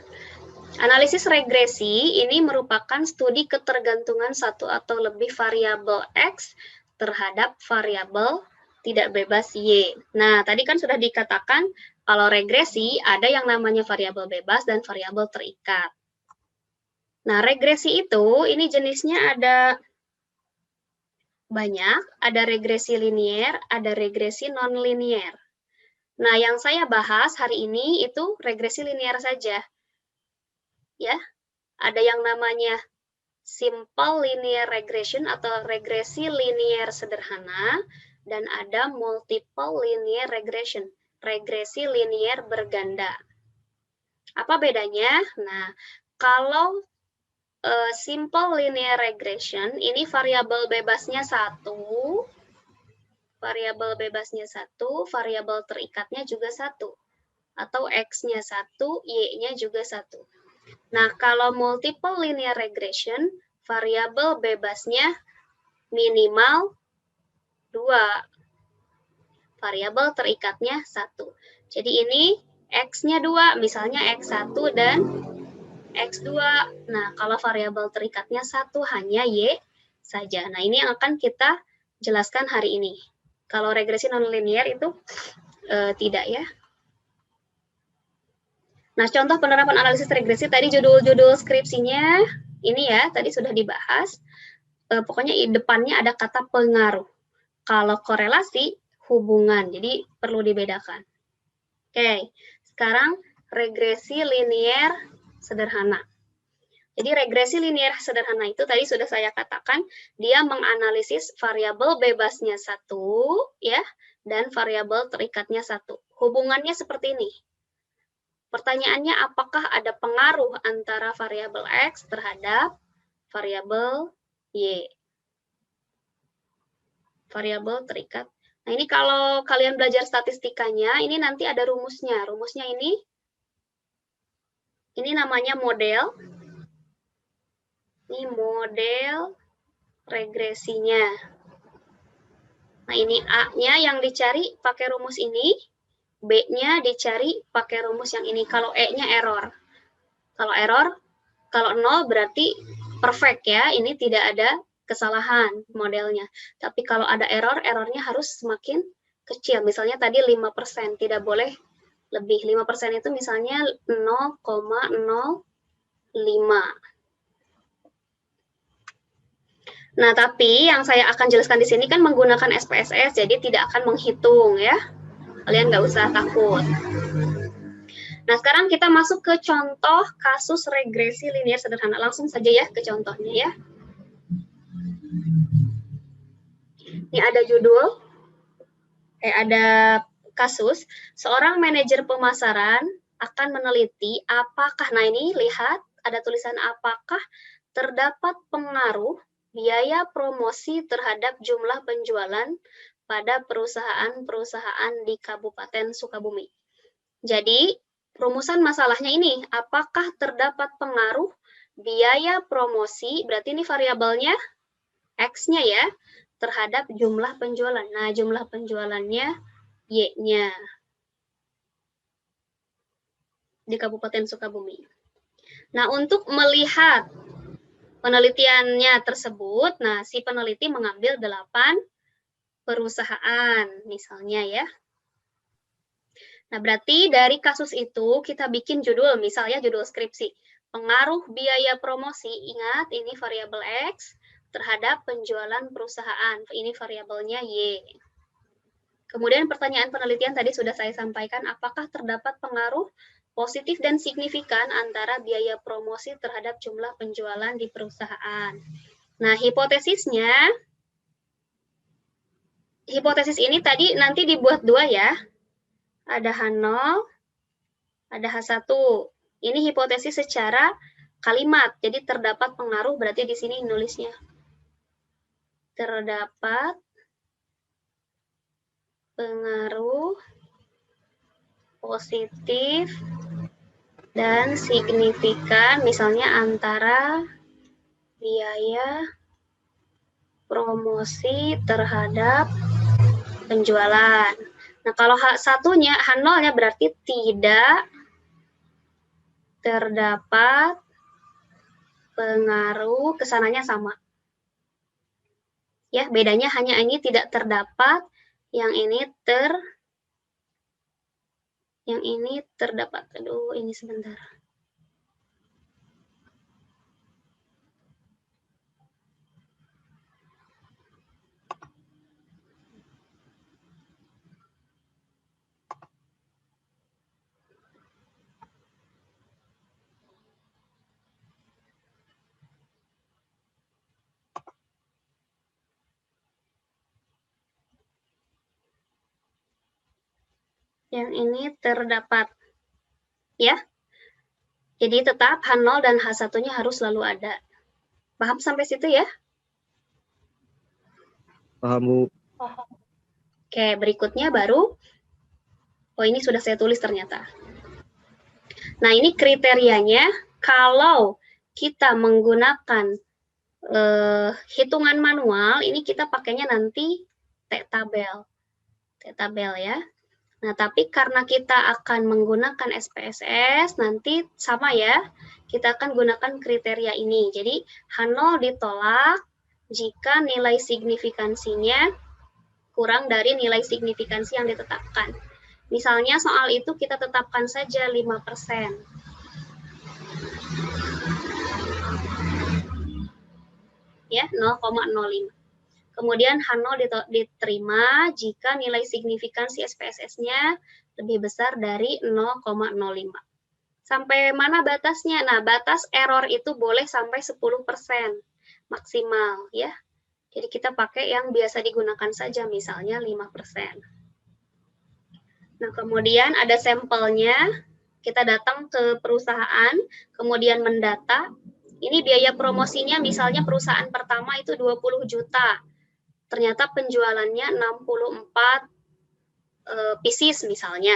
Analisis regresi ini merupakan studi ketergantungan satu atau lebih variabel X terhadap variabel tidak bebas Y. Nah, tadi kan sudah dikatakan kalau regresi ada yang namanya variabel bebas dan variabel terikat. Nah, regresi itu ini jenisnya ada banyak, ada regresi linier, ada regresi non-linier. Nah, yang saya bahas hari ini itu regresi linear saja. Ya, ada yang namanya simple linear regression atau regresi linear sederhana, dan ada multiple linear regression, regresi linear berganda. Apa bedanya? Nah, kalau simple linear regression, ini variabel bebasnya 1, variabel bebasnya 1, variabel terikatnya juga 1. Atau X-nya 1, Y-nya juga 1. Nah, kalau multiple linear regression, variabel bebasnya minimal 2. Variabel terikatnya 1. Jadi ini X-nya 2, misalnya X1 dan X2. Nah, kalau variabel terikatnya 1 hanya Y saja. Nah, ini yang akan kita jelaskan hari ini. Kalau regresi nonlinear itu tidak ya. Nah, contoh penerapan analisis regresi tadi judul-judul skripsinya ini ya, tadi sudah dibahas. Pokoknya di depannya ada kata pengaruh. Kalau korelasi, hubungan. Jadi perlu dibedakan. Oke, sekarang regresi linear sederhana. Jadi regresi linear sederhana itu tadi sudah saya katakan, dia menganalisis variabel bebasnya 1, ya, dan variabel terikatnya 1. Hubungannya seperti ini. Pertanyaannya, apakah ada pengaruh antara variabel X terhadap variabel Y? Variabel terikat. Nah, ini kalau kalian belajar statistikanya, ini nanti ada rumusnya. Rumusnya ini namanya model. Ini model regresinya. Nah, ini A-nya yang dicari pakai rumus ini, B-nya dicari pakai rumus yang ini. Kalau E-nya error. Kalau 0 berarti perfect ya, ini tidak ada kesalahan modelnya. Tapi kalau ada error, errornya harus semakin kecil. Misalnya tadi 5%, tidak boleh lebih. 5% itu misalnya 0,05. Nah, tapi yang saya akan jelaskan di sini kan menggunakan SPSS, jadi tidak akan menghitung ya. Kalian nggak usah takut. Nah, sekarang kita masuk ke contoh kasus regresi linear sederhana. Langsung saja ya ke contohnya ya. Ini ada judul, ada kasus, seorang manajer pemasaran akan meneliti apakah, nah ini lihat, ada tulisan apakah terdapat pengaruh biaya promosi terhadap jumlah penjualan pada perusahaan-perusahaan di Kabupaten Sukabumi. Jadi, rumusan masalahnya ini, apakah terdapat pengaruh biaya promosi, berarti ini variabelnya X-nya ya, terhadap jumlah penjualan. Nah, jumlah penjualannya Y-nya di Kabupaten Sukabumi. Nah, untuk melihat penelitiannya tersebut, nah si peneliti mengambil 8 perusahaan misalnya ya. Nah, berarti dari kasus itu kita bikin judul, misalnya judul skripsi. Pengaruh biaya promosi, ingat ini variabel X terhadap penjualan perusahaan. Ini variabelnya Y. Kemudian pertanyaan penelitian tadi sudah saya sampaikan, apakah terdapat pengaruh positif dan signifikan antara biaya promosi terhadap jumlah penjualan di perusahaan. Nah, hipotesis ini tadi nanti dibuat 2 ya. Ada H0, ada H1. Ini hipotesis secara kalimat. Jadi terdapat pengaruh, berarti di sini nulisnya. Terdapat pengaruh positif dan signifikan, misalnya antara biaya promosi terhadap penjualan. Nah, kalau H1-nya, H0-nya berarti tidak terdapat pengaruh, kesananya sama. Ya, bedanya hanya ini tidak terdapat, yang ini terdapat. Aduh, ini sebentar. Yang ini terdapat. Ya. Jadi tetap H0 dan H1-nya harus selalu ada. Paham sampai situ ya? Paham, Bu. Oke, berikutnya baru. Oh, ini sudah saya tulis ternyata. Nah, ini kriterianya. Kalau kita menggunakan hitungan manual, ini kita pakainya nanti T-tabel. T-tabel ya. Nah, tapi karena kita akan menggunakan SPSS, nanti sama ya, kita akan gunakan kriteria ini. Jadi, H0 ditolak jika nilai signifikansinya kurang dari nilai signifikansi yang ditetapkan. Misalnya soal itu kita tetapkan saja 5%. Ya, 0,05. Kemudian H0 diterima jika nilai signifikansi SPSS-nya lebih besar dari 0,05. Sampai mana batasnya? Nah, batas error itu boleh sampai 10% maksimal ya. Jadi kita pakai yang biasa digunakan saja, misalnya 5%. Nah, kemudian ada sampelnya. Kita datang ke perusahaan, kemudian mendata. Ini biaya promosinya, misalnya perusahaan pertama itu 20 juta. Ternyata penjualannya 64 pieces misalnya.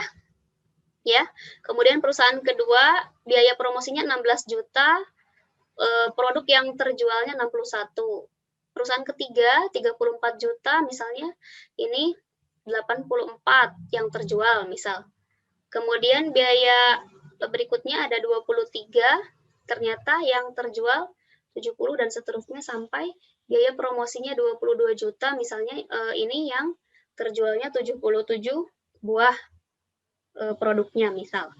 Ya. Kemudian perusahaan kedua biaya promosinya 16 juta, produk yang terjualnya 61. perusahaan ketiga 34 juta misalnya, ini 84 yang terjual misal. Kemudian biaya berikutnya ada 23, ternyata yang terjual 70 dan seterusnya sampai biaya promosinya 22 juta misalnya, ini yang terjualnya 77 buah produknya misal.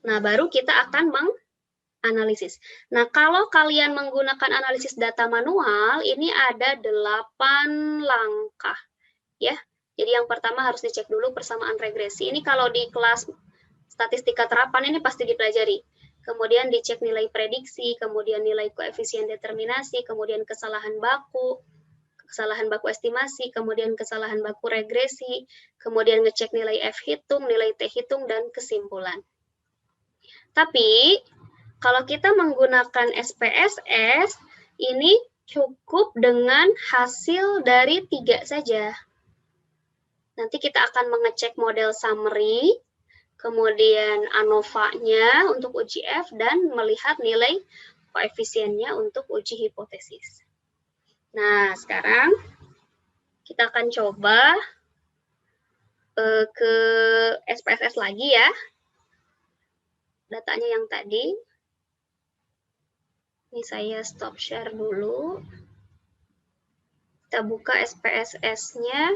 Nah, baru kita akan menganalisis. Nah, kalau kalian menggunakan analisis data manual, ini ada 8 langkah. Ya, jadi yang pertama harus dicek dulu persamaan regresi. Ini kalau di kelas statistika terapan ini pasti dipelajari. Kemudian dicek nilai prediksi, kemudian nilai koefisien determinasi, kemudian kesalahan baku estimasi, kemudian kesalahan baku regresi, kemudian ngecek nilai F hitung, nilai T hitung, dan kesimpulan. Tapi, kalau kita menggunakan SPSS, ini cukup dengan hasil dari 3 saja. Nanti kita akan mengecek model summary, kemudian ANOVA-nya untuk uji F, dan melihat nilai koefisiennya untuk uji hipotesis. Nah, sekarang kita akan coba ke SPSS lagi ya. Datanya yang tadi. Ini saya stop share dulu. Kita buka SPSS-nya.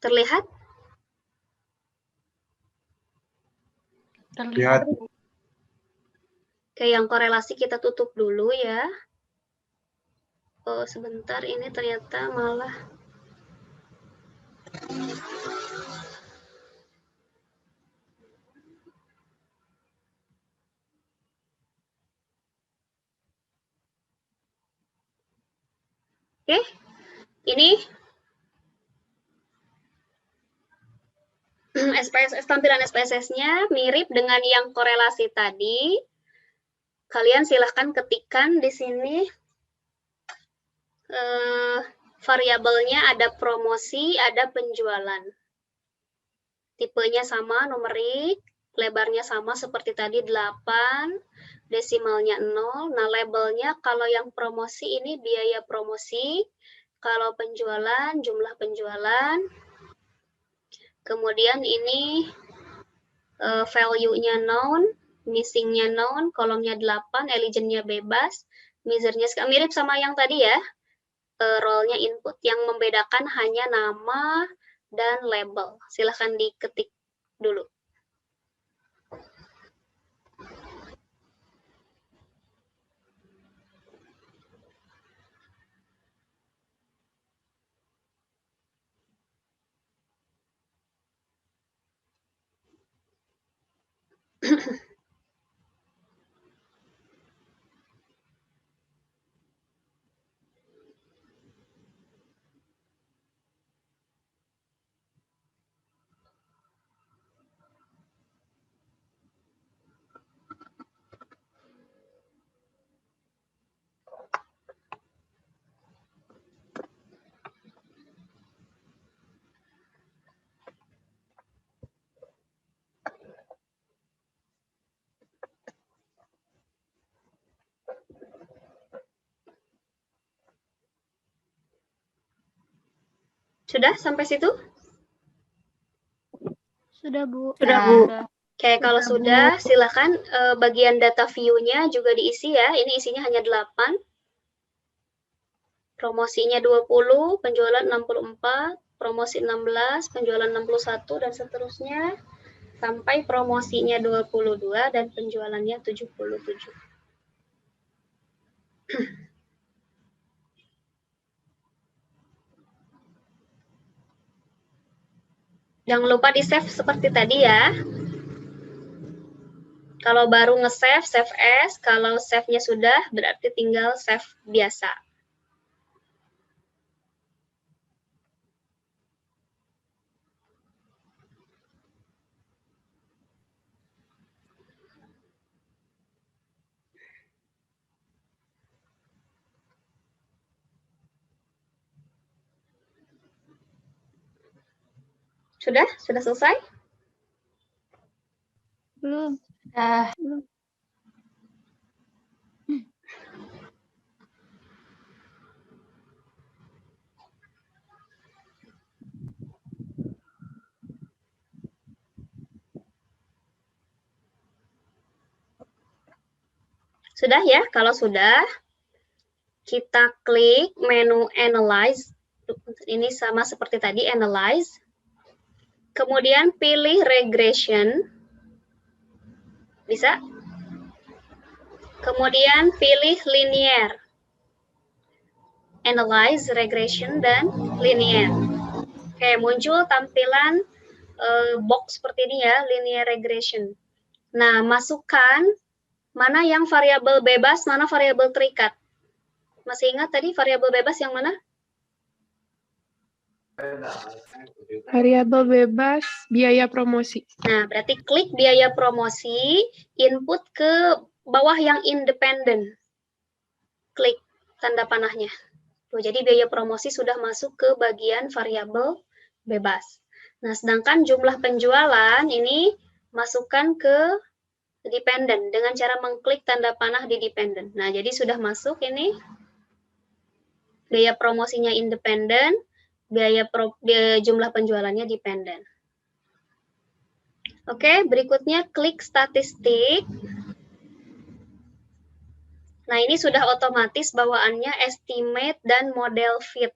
Terlihat? Lihat. Oke, yang korelasi kita tutup dulu ya. Oh, sebentar, ini ternyata malah. Oke, ini SPSS, tampilan SPSS-nya mirip dengan yang korelasi tadi. Kalian silahkan ketikkan di sini variabelnya ada promosi, ada penjualan. Tipenya sama, numerik, lebarnya sama seperti tadi 8, desimalnya 0. Nah, labelnya kalau yang promosi ini biaya promosi, kalau penjualan jumlah penjualan. Kemudian ini value-nya known, missing-nya known, kolomnya 8, eligen-nya bebas, measure-nya mirip sama yang tadi ya. Role-nya input, yang membedakan hanya nama dan label. Silahkan diketik dulu. Sudah sampai situ? Sudah, Bu. Sudah, Bu. Oke, kalau sudah, silakan bagian data view-nya juga diisi ya. Ini isinya hanya 8. Promosinya 20, penjualan 64, promosi 16, penjualan 61, dan seterusnya. Sampai promosinya 22 dan penjualannya 77. Jangan lupa di-save seperti tadi ya. Kalau baru nge-save, save as. Kalau save-nya sudah, berarti tinggal save biasa. Sudah selesai? Belum. Sudah ya? Kalau sudah, kita klik menu Analyze. Ini sama seperti tadi, Analyze. Kemudian pilih Regression. Bisa? Kemudian pilih Linear. Analyze, Regression, dan Linear. Oke, muncul tampilan box seperti ini ya, Linear Regression. Nah, masukkan mana yang variabel bebas, mana variabel terikat. Masih ingat tadi variabel bebas yang mana? Variabel bebas biaya promosi. Nah, berarti klik biaya promosi, input ke bawah yang independen. Klik tanda panahnya. Tuh, jadi biaya promosi sudah masuk ke bagian variabel bebas. Nah, sedangkan jumlah penjualan ini masukkan ke dependent dengan cara mengklik tanda panah di dependent. Nah, jadi sudah masuk ini biaya promosinya independen, biaya jumlah penjualannya dependent. Oke, berikutnya klik statistik. Nah, ini sudah otomatis bawaannya estimate dan model fit.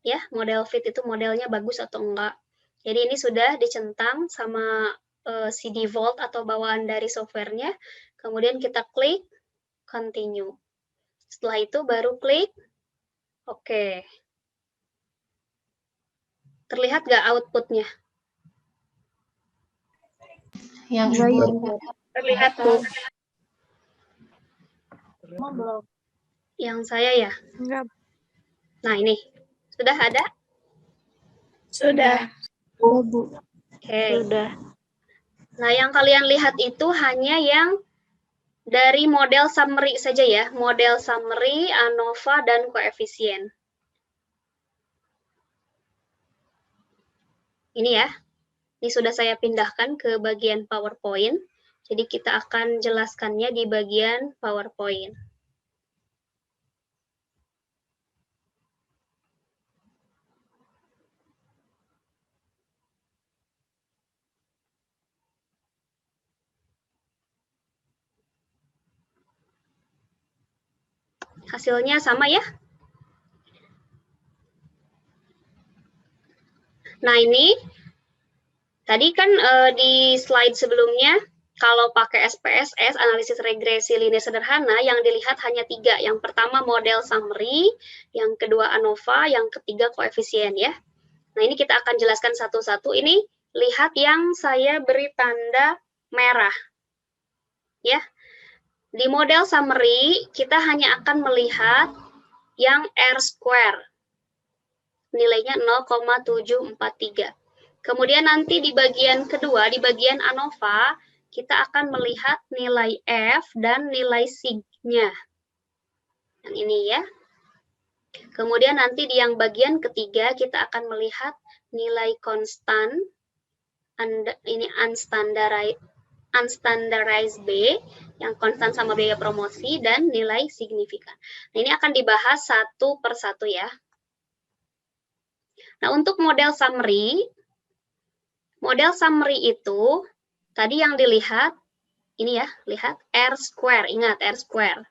Ya, model fit itu modelnya bagus atau enggak. Jadi ini sudah dicentang sama si default atau bawaan dari softwarenya. Kemudian kita klik continue. Setelah itu baru klik oke. Terlihat nggak outputnya? Yang Iya, ini iya. Terlihat tuh. Yang saya ya. Enggak. Nah, ini sudah ada? Sudah. Oke. Sudah. Nah, yang kalian lihat itu hanya yang dari model summary saja ya. Model summary, ANOVA, dan koefisien. Ini ya. Ini sudah saya pindahkan ke bagian PowerPoint. Jadi kita akan jelaskannya di bagian PowerPoint. Hasilnya sama ya. Nah, ini tadi kan di slide sebelumnya, kalau pakai SPSS, analisis regresi linear sederhana, yang dilihat hanya 3. Yang pertama model summary, yang kedua ANOVA, yang ketiga koefisien ya. Nah, ini kita akan jelaskan satu-satu. Ini lihat yang saya beri tanda merah. Ya. Di model summary, kita hanya akan melihat yang R-square. Nilainya 0,743. Kemudian nanti di bagian kedua, di bagian ANOVA, kita akan melihat nilai F dan nilai sig-nya. Yang ini ya. Kemudian nanti di yang bagian ketiga, kita akan melihat nilai konstan, ini unstandardized B, yang konstan sama biaya promosi, dan nilai signifikan. Nah, ini akan dibahas satu per satu ya. Nah, untuk model summary itu, tadi yang dilihat, ini ya, lihat R-square, ingat R-square.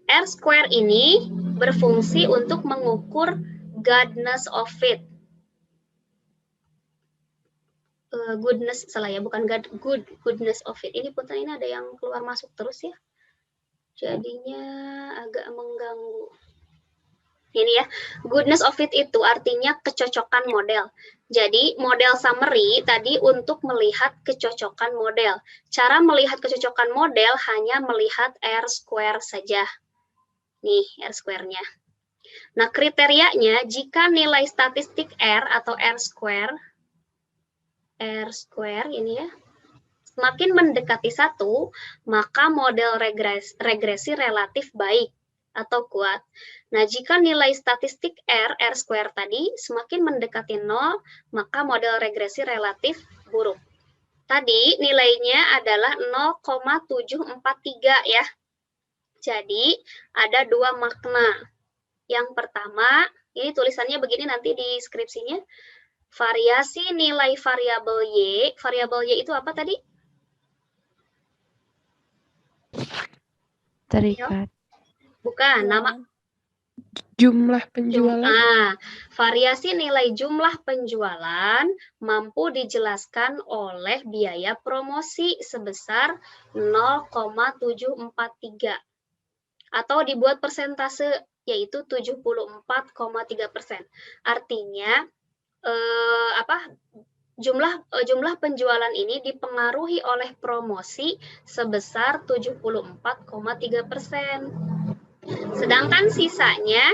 R-square ini berfungsi untuk mengukur goodness of fit. Goodness, salah ya, bukan goodness of it. Ini punten ini ada yang keluar masuk terus ya. Jadinya agak mengganggu. Ini ya, goodness of it itu artinya kecocokan model. Jadi model summary tadi untuk melihat kecocokan model. Cara melihat kecocokan model hanya melihat R-square saja. Nih, R-square-nya. Nah, kriterianya jika nilai statistik R atau R-square ini ya, semakin mendekati 1, maka model regresi relatif baik. atau kuat. Nah, jika nilai statistik R square tadi semakin mendekati 0, maka model regresi relatif buruk. Tadi nilainya adalah 0,743 ya. Jadi, ada dua makna. Yang pertama, ini tulisannya begini nanti di skripsinya. Variasi nilai variabel Y. Variabel Y itu apa tadi? Terikat. Bukan, nama Jumlah penjualan. Variasi nilai jumlah penjualan mampu dijelaskan oleh biaya promosi sebesar 0,743 atau dibuat persentase yaitu 74,3%. Artinya jumlah penjualan ini dipengaruhi oleh promosi sebesar 74,3%. Sedangkan sisanya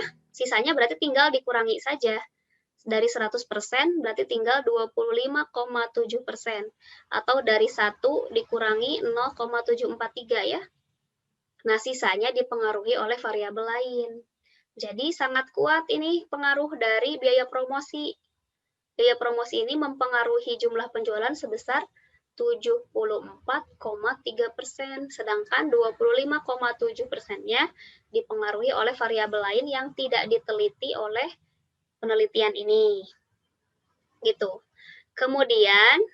berarti tinggal dikurangi saja. Dari 100% berarti tinggal 25,7%. Atau dari 1 dikurangi 0,743 ya. Nah, sisanya dipengaruhi oleh variabel lain. Jadi sangat kuat ini pengaruh dari biaya promosi. Biaya promosi ini mempengaruhi jumlah penjualan sebesar 74,3%, sedangkan 25,7%-nya dipengaruhi oleh variabel lain yang tidak diteliti oleh penelitian ini. Gitu. Kemudian,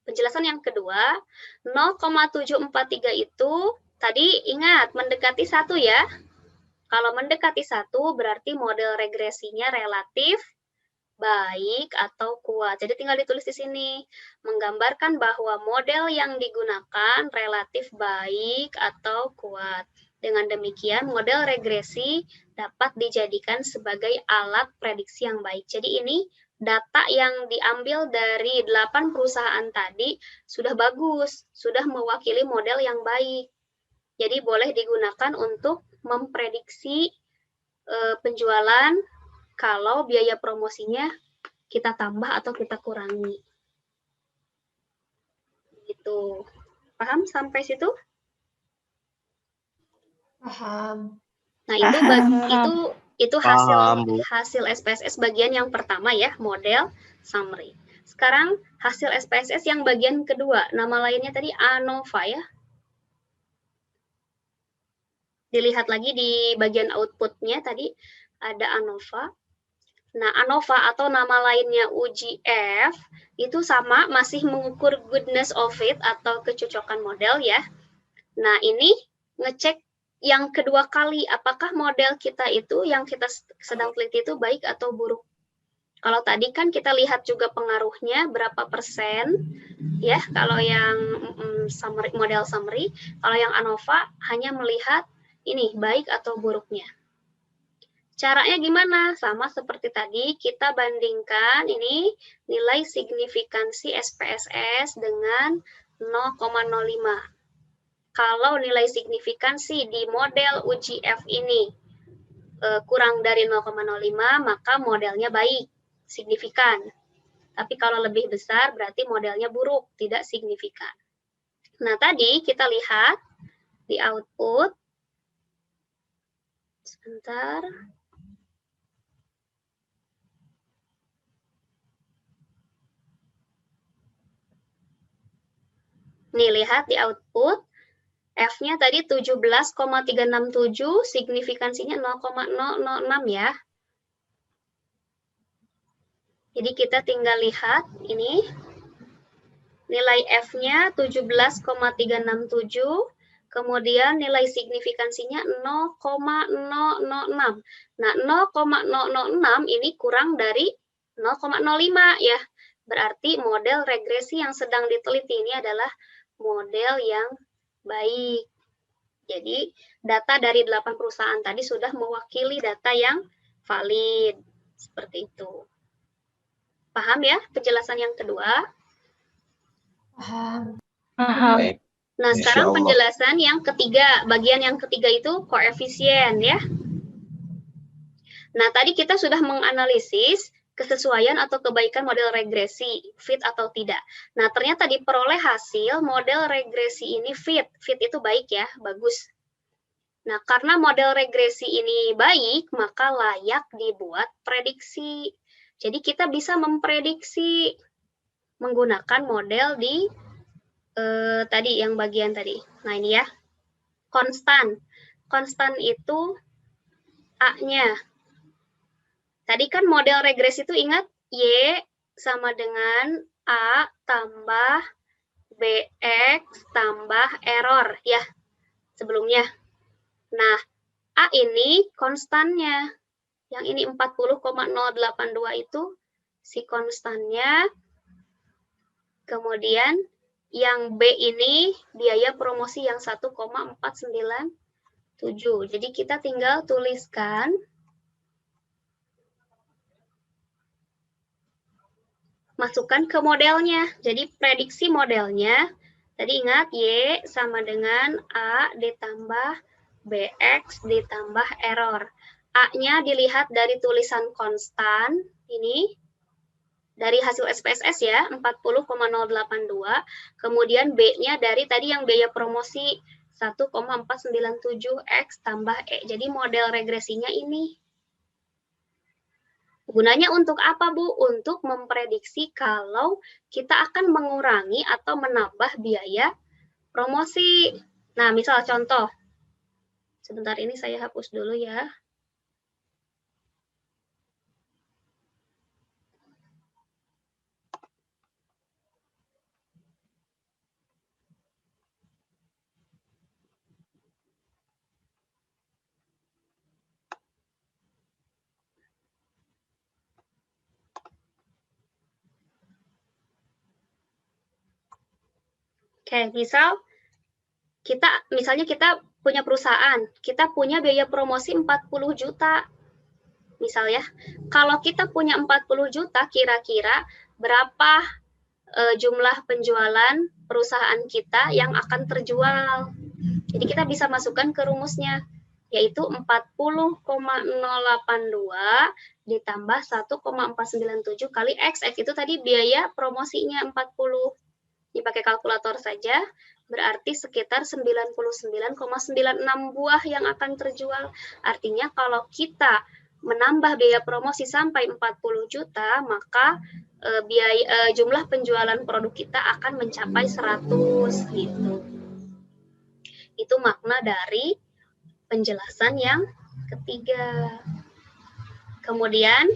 penjelasan yang kedua, 0,743 itu, tadi ingat, mendekati 1 ya. Kalau mendekati 1, berarti model regresinya relatif baik atau kuat. Jadi tinggal ditulis di sini, menggambarkan bahwa model yang digunakan relatif baik atau kuat. Dengan demikian, model regresi dapat dijadikan sebagai alat prediksi yang baik. Jadi ini data yang diambil dari 8 perusahaan tadi sudah bagus, sudah mewakili model yang baik. Jadi boleh digunakan untuk memprediksi penjualan kalau biaya promosinya kita tambah atau kita kurangi. Gitu. Paham sampai situ? Paham. Nah, itu hasil SPSS bagian yang pertama ya, model summary. Sekarang hasil SPSS yang bagian kedua, nama lainnya tadi ANOVA ya. Dilihat lagi di bagian output-nya tadi ada ANOVA. Nah, ANOVA atau nama lainnya UGF itu sama, masih mengukur goodness of it atau kecocokan model ya. Nah, ini ngecek yang kedua kali, apakah model kita itu yang kita sedang teliti itu baik atau buruk. Kalau tadi kan kita lihat juga pengaruhnya berapa persen ya, kalau yang model summary, kalau yang ANOVA hanya melihat ini baik atau buruknya. Caranya gimana? Sama seperti tadi, kita bandingkan ini nilai signifikansi SPSS dengan 0,05. Kalau nilai signifikansi di model UGF ini kurang dari 0,05, maka modelnya baik, signifikan. Tapi kalau lebih besar, berarti modelnya buruk, tidak signifikan. Nah, tadi kita lihat di output. Sebentar. Nih, lihat di output, F-nya tadi 17,367, signifikansinya 0,006 ya. Jadi kita tinggal lihat ini, nilai F-nya 17,367, kemudian nilai signifikansinya 0,006. Nah, 0,006 ini kurang dari 0,05 ya. Berarti model regresi yang sedang diteliti ini adalah model yang baik. Jadi, data dari 8 perusahaan tadi sudah mewakili data yang valid. Seperti itu. Paham ya penjelasan yang kedua? Paham. Paham. Nah, sekarang penjelasan yang ketiga. Bagian yang ketiga itu koefisien ya. Nah, tadi kita sudah menganalisis kesesuaian atau kebaikan model regresi, fit atau tidak. Nah, ternyata diperoleh hasil model regresi ini fit. Fit itu baik ya, bagus. Nah, karena model regresi ini baik, maka layak dibuat prediksi. Jadi kita bisa memprediksi menggunakan model di tadi yang bagian tadi. Nah, ini ya. Konstan. Konstan itu A-nya. Tadi kan model regresi itu ingat Y sama dengan A tambah BX tambah error ya sebelumnya. Nah, A ini konstannya. Yang ini 40,082 itu si konstannya. Kemudian yang B ini biaya promosi yang 1,497. Jadi kita tinggal tuliskan masukkan ke modelnya. Jadi prediksi modelnya tadi ingat Y sama dengan A ditambah BX ditambah error. A-nya dilihat dari tulisan konstan, ini dari hasil SPSS ya, 40,082. Kemudian B-nya dari tadi yang biaya promosi 1,497X tambah E. Jadi model regresinya ini. Gunanya untuk apa, Bu? Untuk memprediksi kalau kita akan mengurangi atau menambah biaya promosi. Nah, misal contoh. Sebentar ini saya hapus dulu ya. Oke, misalnya kita punya perusahaan, kita punya biaya promosi 40 juta. Misal ya, kalau kita punya 40 juta, kira-kira berapa jumlah penjualan perusahaan kita yang akan terjual. Jadi kita bisa masukkan ke rumusnya, yaitu 40,082 ditambah 1,497 kali X. X itu tadi biaya promosinya 40. Ini pakai kalkulator saja, berarti sekitar 99,96 buah yang akan terjual. Artinya kalau kita menambah biaya promosi sampai 40 juta, maka jumlah penjualan produk kita akan mencapai 100 gitu. Itu makna dari penjelasan yang ketiga. Kemudian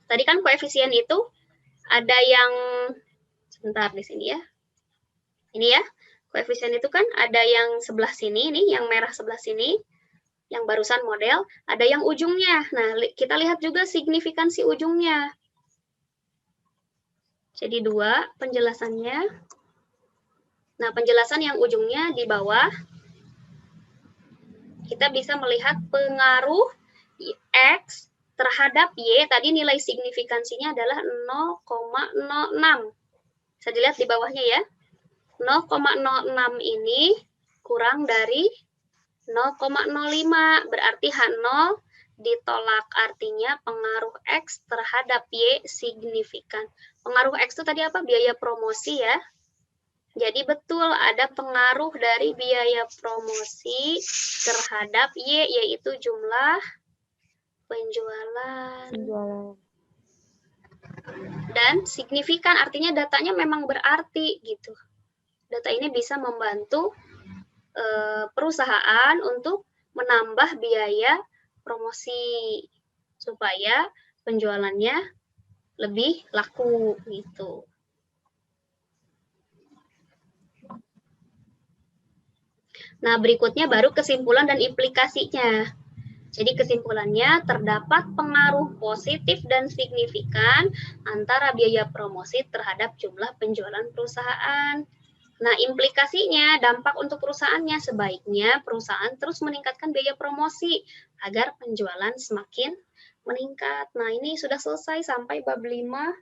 tadi kan koefisien itu ada yang sebentar di sini ya. Ini ya, koefisien itu kan ada yang sebelah sini, ini yang merah sebelah sini, yang barusan model, ada yang ujungnya. Nah, kita lihat juga signifikansi ujungnya. Jadi 2 penjelasannya. Nah, penjelasan yang ujungnya di bawah, kita bisa melihat pengaruh X terhadap Y, tadi nilai signifikansinya adalah 0,06. Bisa dilihat di bawahnya ya. 0,06 ini kurang dari 0,05, berarti H0 ditolak, artinya pengaruh X terhadap Y signifikan. Pengaruh X itu tadi apa? Biaya promosi ya. Jadi betul ada pengaruh dari biaya promosi terhadap Y, yaitu jumlah penjualan. Dan signifikan artinya datanya memang berarti gitu. Data ini bisa membantu perusahaan untuk menambah biaya promosi supaya penjualannya lebih laku gitu. Nah, berikutnya baru kesimpulan dan implikasinya. Jadi kesimpulannya terdapat pengaruh positif dan signifikan antara biaya promosi terhadap jumlah penjualan perusahaan. Nah, implikasinya, dampak untuk perusahaannya, sebaiknya perusahaan terus meningkatkan biaya promosi agar penjualan semakin meningkat. Nah, ini sudah selesai sampai bab 5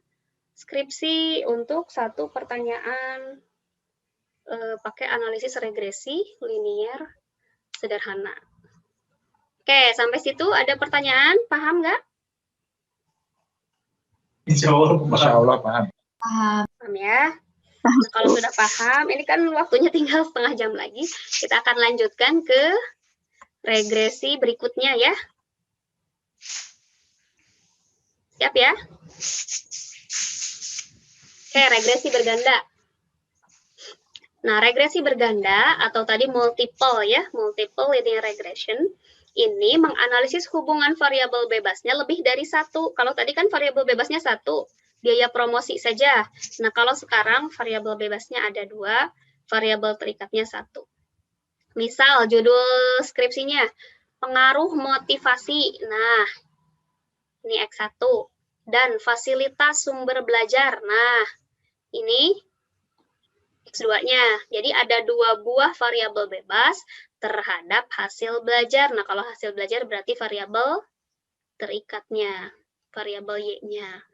skripsi untuk 1 pertanyaan pakai analisis regresi linear sederhana. Oke, sampai situ ada pertanyaan, paham nggak? Insya Allah paham. Paham ya? Nah, kalau sudah paham, ini kan waktunya tinggal setengah jam lagi. Kita akan lanjutkan ke regresi berikutnya ya. Siap ya? Oke, regresi berganda. Nah, regresi berganda atau tadi multiple ya, multiple linear regression, ini menganalisis hubungan variabel bebasnya lebih dari satu. Kalau tadi kan variabel bebasnya satu, biaya promosi saja. Nah, kalau sekarang variabel bebasnya ada dua, variabel terikatnya satu. Misal judul skripsinya, pengaruh motivasi. Nah, ini X1. Dan fasilitas sumber belajar. Nah, ini X2-nya. Jadi ada dua buah variabel bebas terhadap hasil belajar. Nah, kalau hasil belajar berarti variabel terikatnya, variabel Y-nya.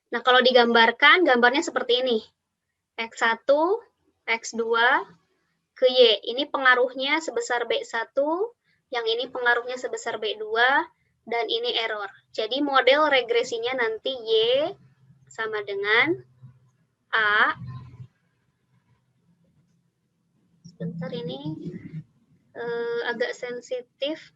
Nah, kalau digambarkan, gambarnya seperti ini. X1, X2, ke Y. Ini pengaruhnya sebesar B1, yang ini pengaruhnya sebesar B2, dan ini error. Jadi model regresinya nanti Y sama dengan A. Sebentar ini agak sensitif.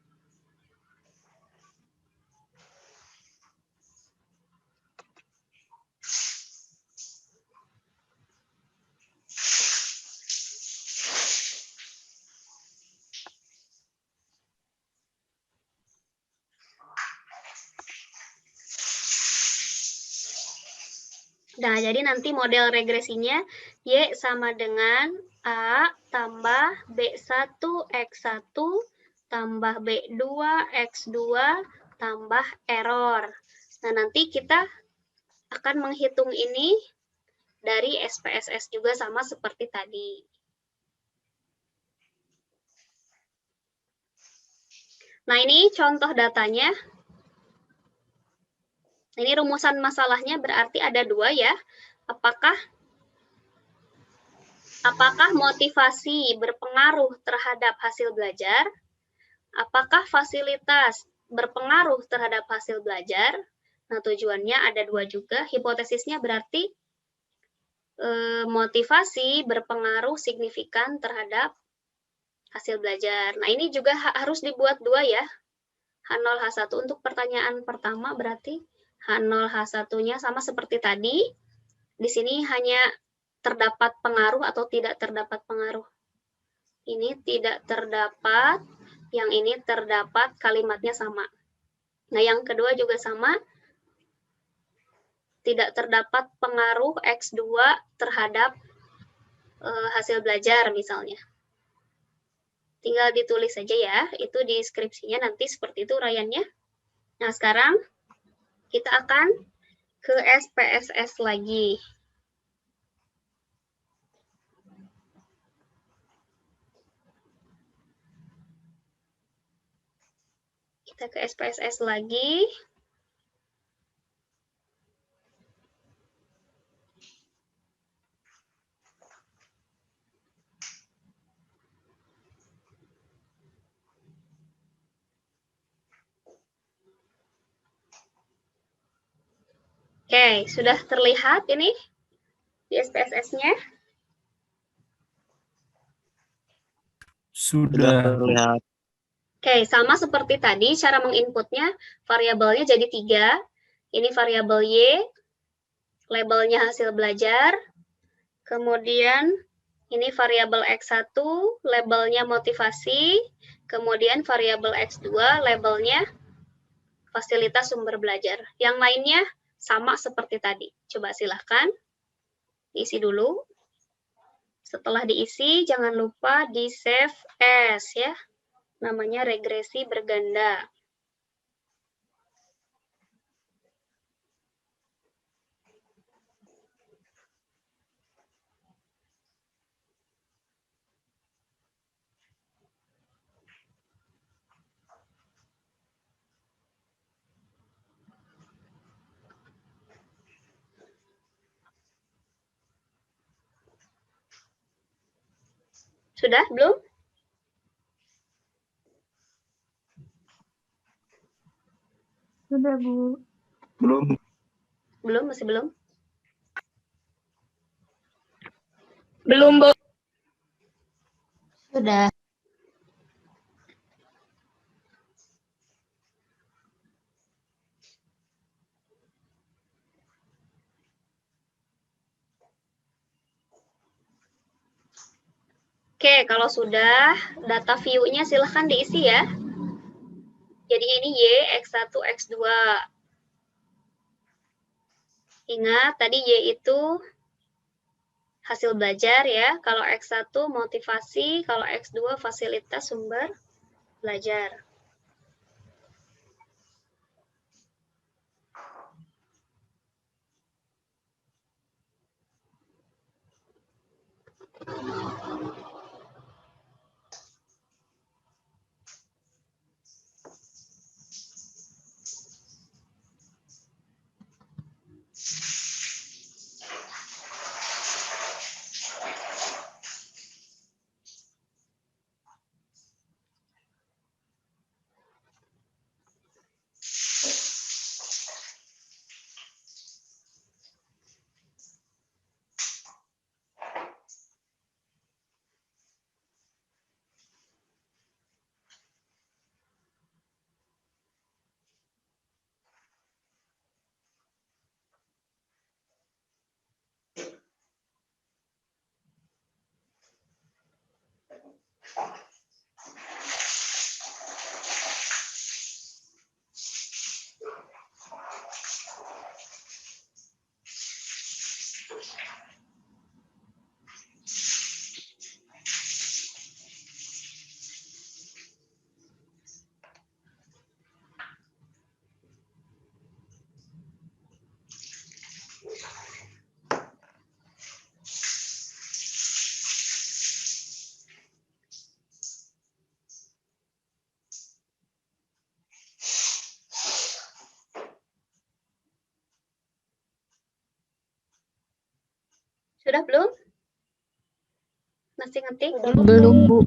Nah, jadi nanti model regresinya Y sama dengan A tambah B1 X1 tambah B2 X2 tambah error. Nah, nanti kita akan menghitung ini dari SPSS juga sama seperti tadi. Nah, ini contoh datanya. Ini rumusan masalahnya berarti ada dua ya. Apakah motivasi berpengaruh terhadap hasil belajar? Apakah fasilitas berpengaruh terhadap hasil belajar? Nah, tujuannya ada dua juga. Hipotesisnya berarti motivasi berpengaruh signifikan terhadap hasil belajar. Nah, ini juga harus dibuat dua ya. H0, H1 untuk pertanyaan pertama berarti H0, H1-nya sama seperti tadi. Di sini hanya terdapat pengaruh atau tidak terdapat pengaruh. Ini tidak terdapat, yang ini terdapat, kalimatnya sama. Nah, yang kedua juga sama. Tidak terdapat pengaruh X2 terhadap hasil belajar misalnya. Tinggal ditulis saja ya, itu di skripsinya nanti seperti itu uraiannya. Nah, sekarang kita akan ke SPSS lagi. Kita ke SPSS lagi. Oke, sudah terlihat ini di SPSS-nya? Sudah terlihat. Oke, sama seperti tadi, cara menginputnya, variabelnya jadi 3. Ini variabel Y, labelnya hasil belajar. Kemudian ini variabel X1, labelnya motivasi. Kemudian variabel X2, labelnya fasilitas sumber belajar. Yang lainnya sama seperti tadi. Coba silahkan diisi dulu. Setelah diisi, jangan lupa di save as ya. Namanya regresi berganda. Sudah belum? Sudah, Bu. Belum. Belum, masih belum? Belum, Bu. Sudah. Oke, kalau sudah, data view-nya silahkan diisi ya. Jadi ini Y, X1, X2. Ingat, tadi Y itu hasil belajar ya. Kalau X1 motivasi, kalau X2 fasilitas sumber belajar. Sudah belum? Masih ngetik? Belum, Bu.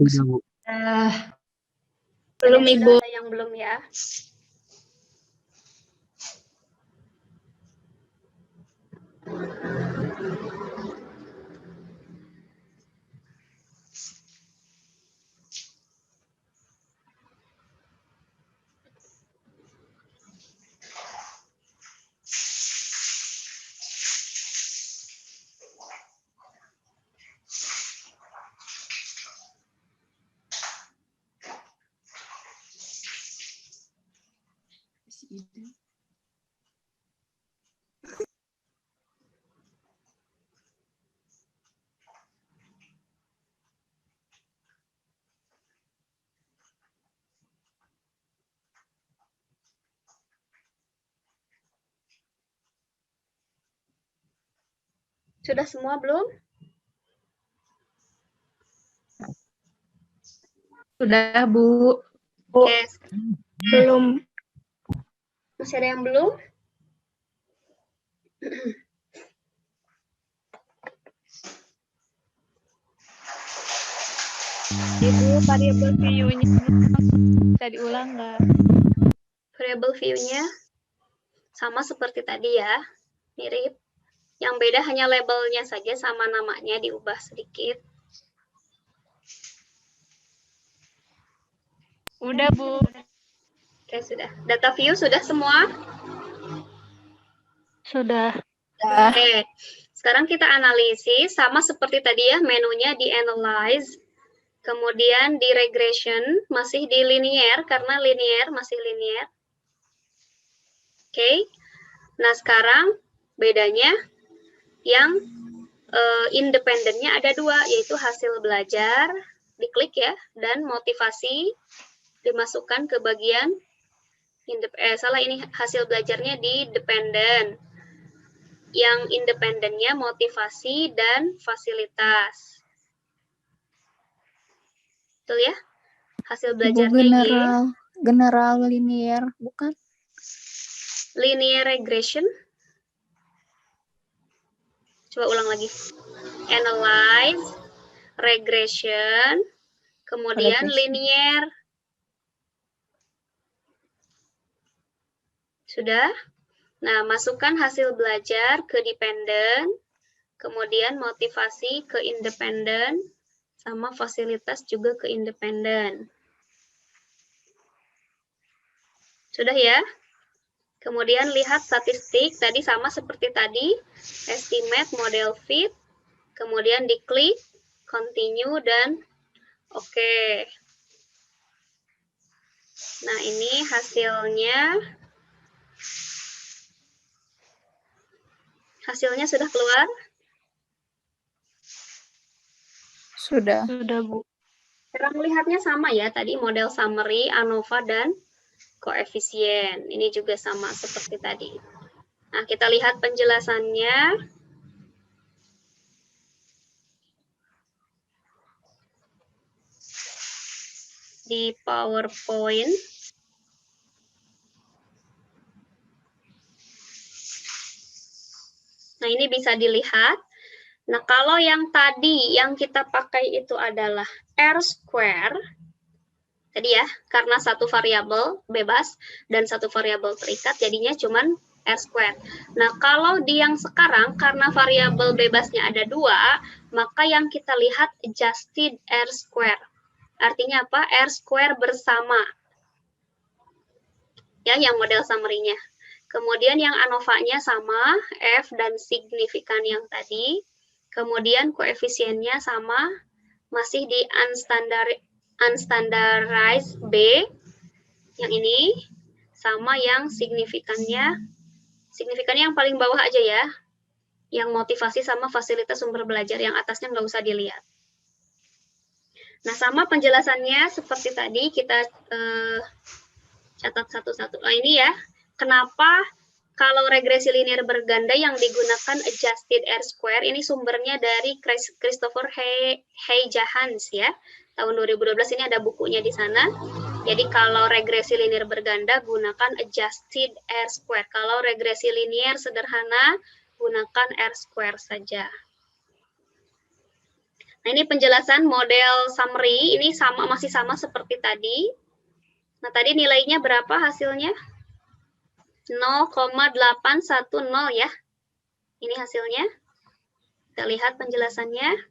Belum, Ada yang Ibu. sudah, ada yang belum ya? Sudah semua belum? Sudah, Bu. Oke, Belum. masih ada yang belum? Ibu, variabel view-nya bisa diulang nggak? Variable view-nya sama seperti tadi ya, mirip. Yang beda hanya labelnya saja sama namanya diubah sedikit. Udah, Bu. Oke, sudah. Data view sudah semua? Sudah. Oke, sekarang kita analisis sama seperti tadi ya, menunya di analyze, kemudian di regression, masih di linear, karena linear, masih linear. Oke, nah sekarang bedanya yang independennya ada dua, yaitu hasil belajar, diklik ya, dan motivasi dimasukkan ke bagian, ini hasil belajarnya di dependent. Yang independennya motivasi dan fasilitas. Betul ya? Hasil belajarnya general linear, bukan? Linear regression. Coba ulang lagi. Analyze, regression, kemudian linear. Sudah? Nah, masukkan hasil belajar ke dependent, kemudian motivasi ke independent, sama fasilitas juga ke independent. Sudah ya? Kemudian lihat statistik, tadi sama seperti tadi, estimate, model fit, kemudian diklik, continue, dan Oke. Nah, ini hasilnya. Hasilnya sudah keluar? Sudah. Sudah, Bu. Cara melihatnya sama ya, tadi model summary, ANOVA, dan koefisien. Ini juga sama seperti tadi. Nah, kita lihat penjelasannya. Di PowerPoint. Nah, ini bisa dilihat. Nah, kalau yang tadi yang kita pakai itu adalah R², tadi ya, karena satu variabel bebas dan satu variabel terikat, jadinya cuman R². Nah, kalau di yang sekarang, karena variabel bebasnya ada 2, maka yang kita lihat adjusted R². Artinya apa? R² bersama. Ya, yang model summary-nya. Kemudian yang ANOVA-nya sama, F dan signifikan yang tadi. Kemudian koefisiennya sama, masih di unstandardized B. Yang ini sama yang signifikannya yang paling bawah aja ya. Yang motivasi sama fasilitas sumber belajar, yang atasnya nggak usah dilihat. Nah, sama penjelasannya seperti tadi, kita catat satu-satu. Nah, ini ya, kenapa kalau regresi linear berganda yang digunakan adjusted R², ini sumbernya dari Christopher Huygens ya. Tahun 2012 ini ada bukunya di sana. Jadi kalau regresi linear berganda gunakan adjusted R². Kalau regresi linear sederhana gunakan R² saja. Nah, ini penjelasan model summary, ini masih sama seperti tadi. Nah, tadi nilainya berapa hasilnya? 0,810 ya. Ini hasilnya. Kita lihat penjelasannya.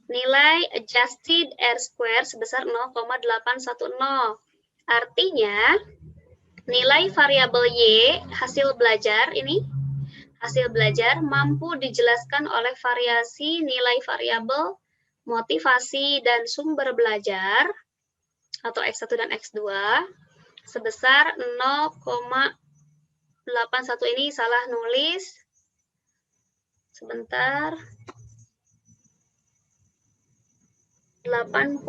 Nilai adjusted R² sebesar 0,810. Artinya, nilai variabel Y, hasil belajar ini, hasil belajar mampu dijelaskan oleh variasi nilai variabel, motivasi, dan sumber belajar, atau X1 dan X2, sebesar 0,81. Ini salah nulis. Sebentar. 81%.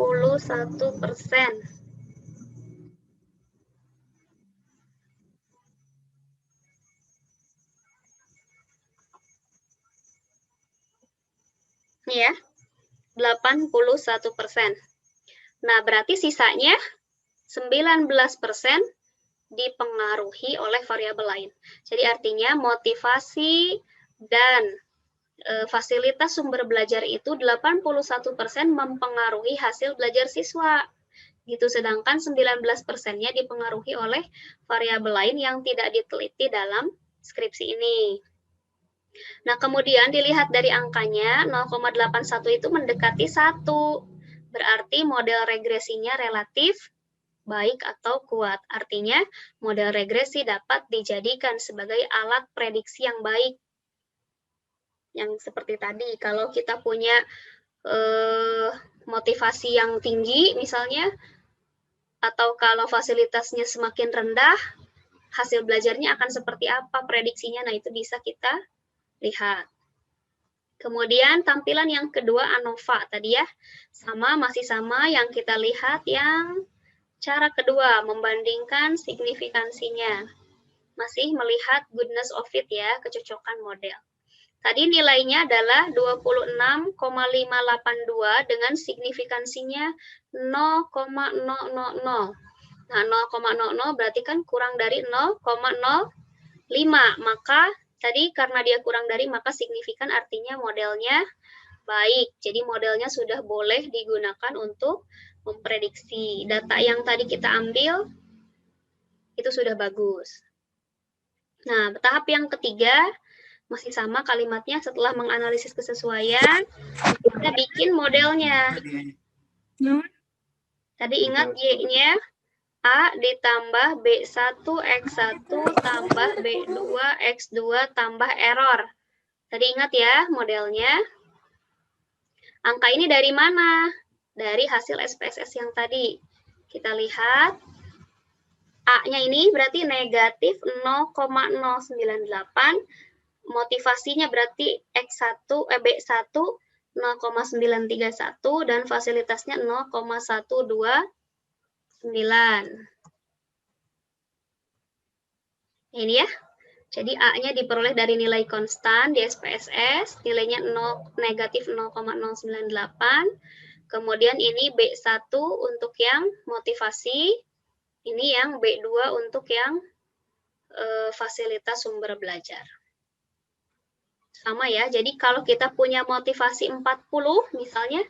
Ini ya, 81%. Nah, berarti sisanya 19% dipengaruhi oleh variabel lain. Jadi artinya motivasi dan fasilitas sumber belajar itu 81% mempengaruhi hasil belajar siswa. Gitu, sedangkan 19%-nya dipengaruhi oleh variabel lain yang tidak diteliti dalam skripsi ini. Nah, kemudian dilihat dari angkanya, 0,81 itu mendekati 1. Berarti model regresinya relatif baik atau kuat. Artinya, model regresi dapat dijadikan sebagai alat prediksi yang baik. Yang seperti tadi, kalau kita punya motivasi yang tinggi misalnya, atau kalau fasilitasnya semakin rendah, hasil belajarnya akan seperti apa prediksinya. Nah, itu bisa kita lihat. Kemudian tampilan yang kedua ANOVA tadi ya, masih sama yang kita lihat yang cara kedua, membandingkan signifikansinya. Masih melihat goodness of fit ya, kecocokan model. Tadi nilainya adalah 26,582 dengan signifikansinya 0,000. Nah, 0,00 berarti kan kurang dari 0,05. Maka tadi karena dia kurang dari, maka signifikan artinya modelnya baik. Jadi modelnya sudah boleh digunakan untuk memprediksi. Data yang tadi kita ambil itu sudah bagus. Nah, tahap yang ketiga masih sama kalimatnya, setelah menganalisis kesesuaian, kita bikin modelnya. Tadi ingat Y-nya A ditambah B1 X1 tambah B2 X2 tambah error. Tadi ingat ya modelnya. Angka ini dari mana? dari hasil SPSS yang tadi. Kita lihat A-nya ini berarti negatif 0,098, motivasinya berarti B1 0,931 dan fasilitasnya 0,129. Ini ya. Jadi A-nya diperoleh dari nilai konstan di SPSS, nilainya negatif 0,098. Kemudian ini B1 untuk yang motivasi, ini yang B2 untuk yang fasilitas sumber belajar. Sama ya, jadi kalau kita punya motivasi 40, misalnya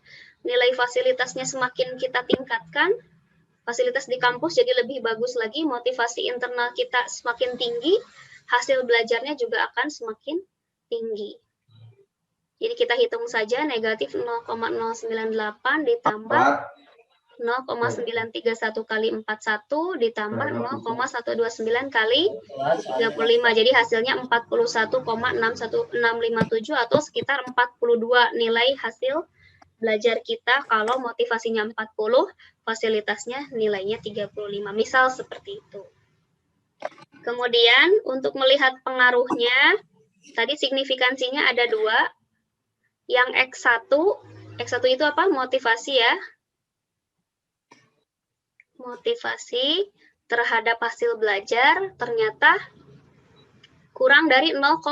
nilai fasilitasnya semakin kita tingkatkan, fasilitas di kampus jadi lebih bagus lagi, motivasi internal kita semakin tinggi, hasil belajarnya juga akan semakin tinggi. Jadi kita hitung saja negatif 0,098 ditambah 0,931 kali 41 ditambah 0,129 kali 35. Jadi hasilnya 41,657 atau sekitar 42 nilai hasil belajar kita kalau motivasinya 40, fasilitasnya nilainya 35. Misal seperti itu. Kemudian untuk melihat pengaruhnya, tadi signifikansinya ada 2. Yang X1 itu apa? Motivasi ya. Motivasi terhadap hasil belajar ternyata kurang dari 0,05,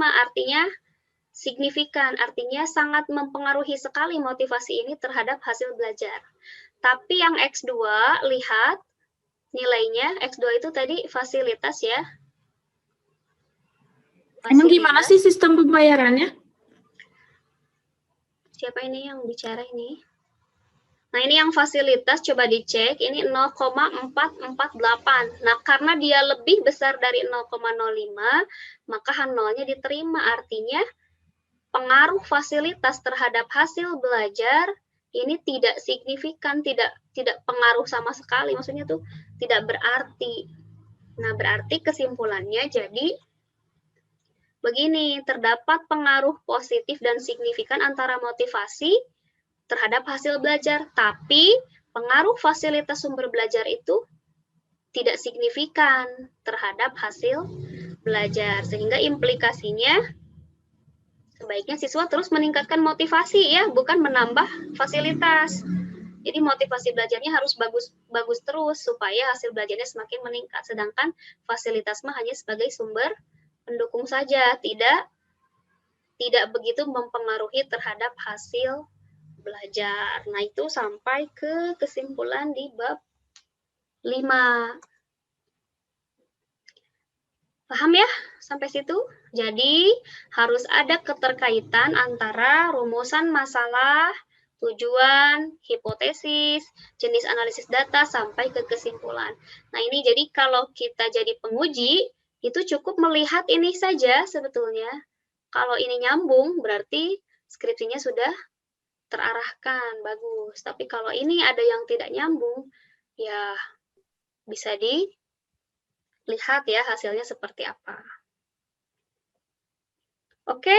artinya signifikan, artinya sangat mempengaruhi sekali motivasi ini terhadap hasil belajar. Tapi yang X2, lihat nilainya, X2 itu tadi fasilitas ya. Emang gimana sih sistem pembayarannya? Siapa ini yang bicara ini? Nah, ini yang fasilitas, coba dicek, ini 0,448. Nah, karena dia lebih besar dari 0,05, maka nolnya diterima. Artinya, pengaruh fasilitas terhadap hasil belajar ini tidak signifikan, tidak pengaruh sama sekali. Maksudnya tuh tidak berarti. Nah, berarti kesimpulannya jadi begini, terdapat pengaruh positif dan signifikan antara motivasi terhadap hasil belajar, tapi pengaruh fasilitas sumber belajar itu tidak signifikan terhadap hasil belajar. Sehingga implikasinya sebaiknya siswa terus meningkatkan motivasi ya, bukan menambah fasilitas. Jadi motivasi belajarnya harus bagus terus supaya hasil belajarnya semakin meningkat. Sedangkan fasilitas mah hanya sebagai sumber pendukung saja, tidak begitu mempengaruhi terhadap hasil belajar. Nah, itu sampai ke kesimpulan di bab 5. Paham ya sampai situ? Jadi, harus ada keterkaitan antara rumusan masalah, tujuan, hipotesis, jenis analisis data, sampai ke kesimpulan. Nah, ini jadi kalau kita jadi penguji, itu cukup melihat ini saja sebetulnya. Kalau ini nyambung, berarti skripsinya sudah terarahkan, bagus. Tapi kalau ini ada yang tidak nyambung, ya bisa dilihat ya hasilnya seperti apa. Oke,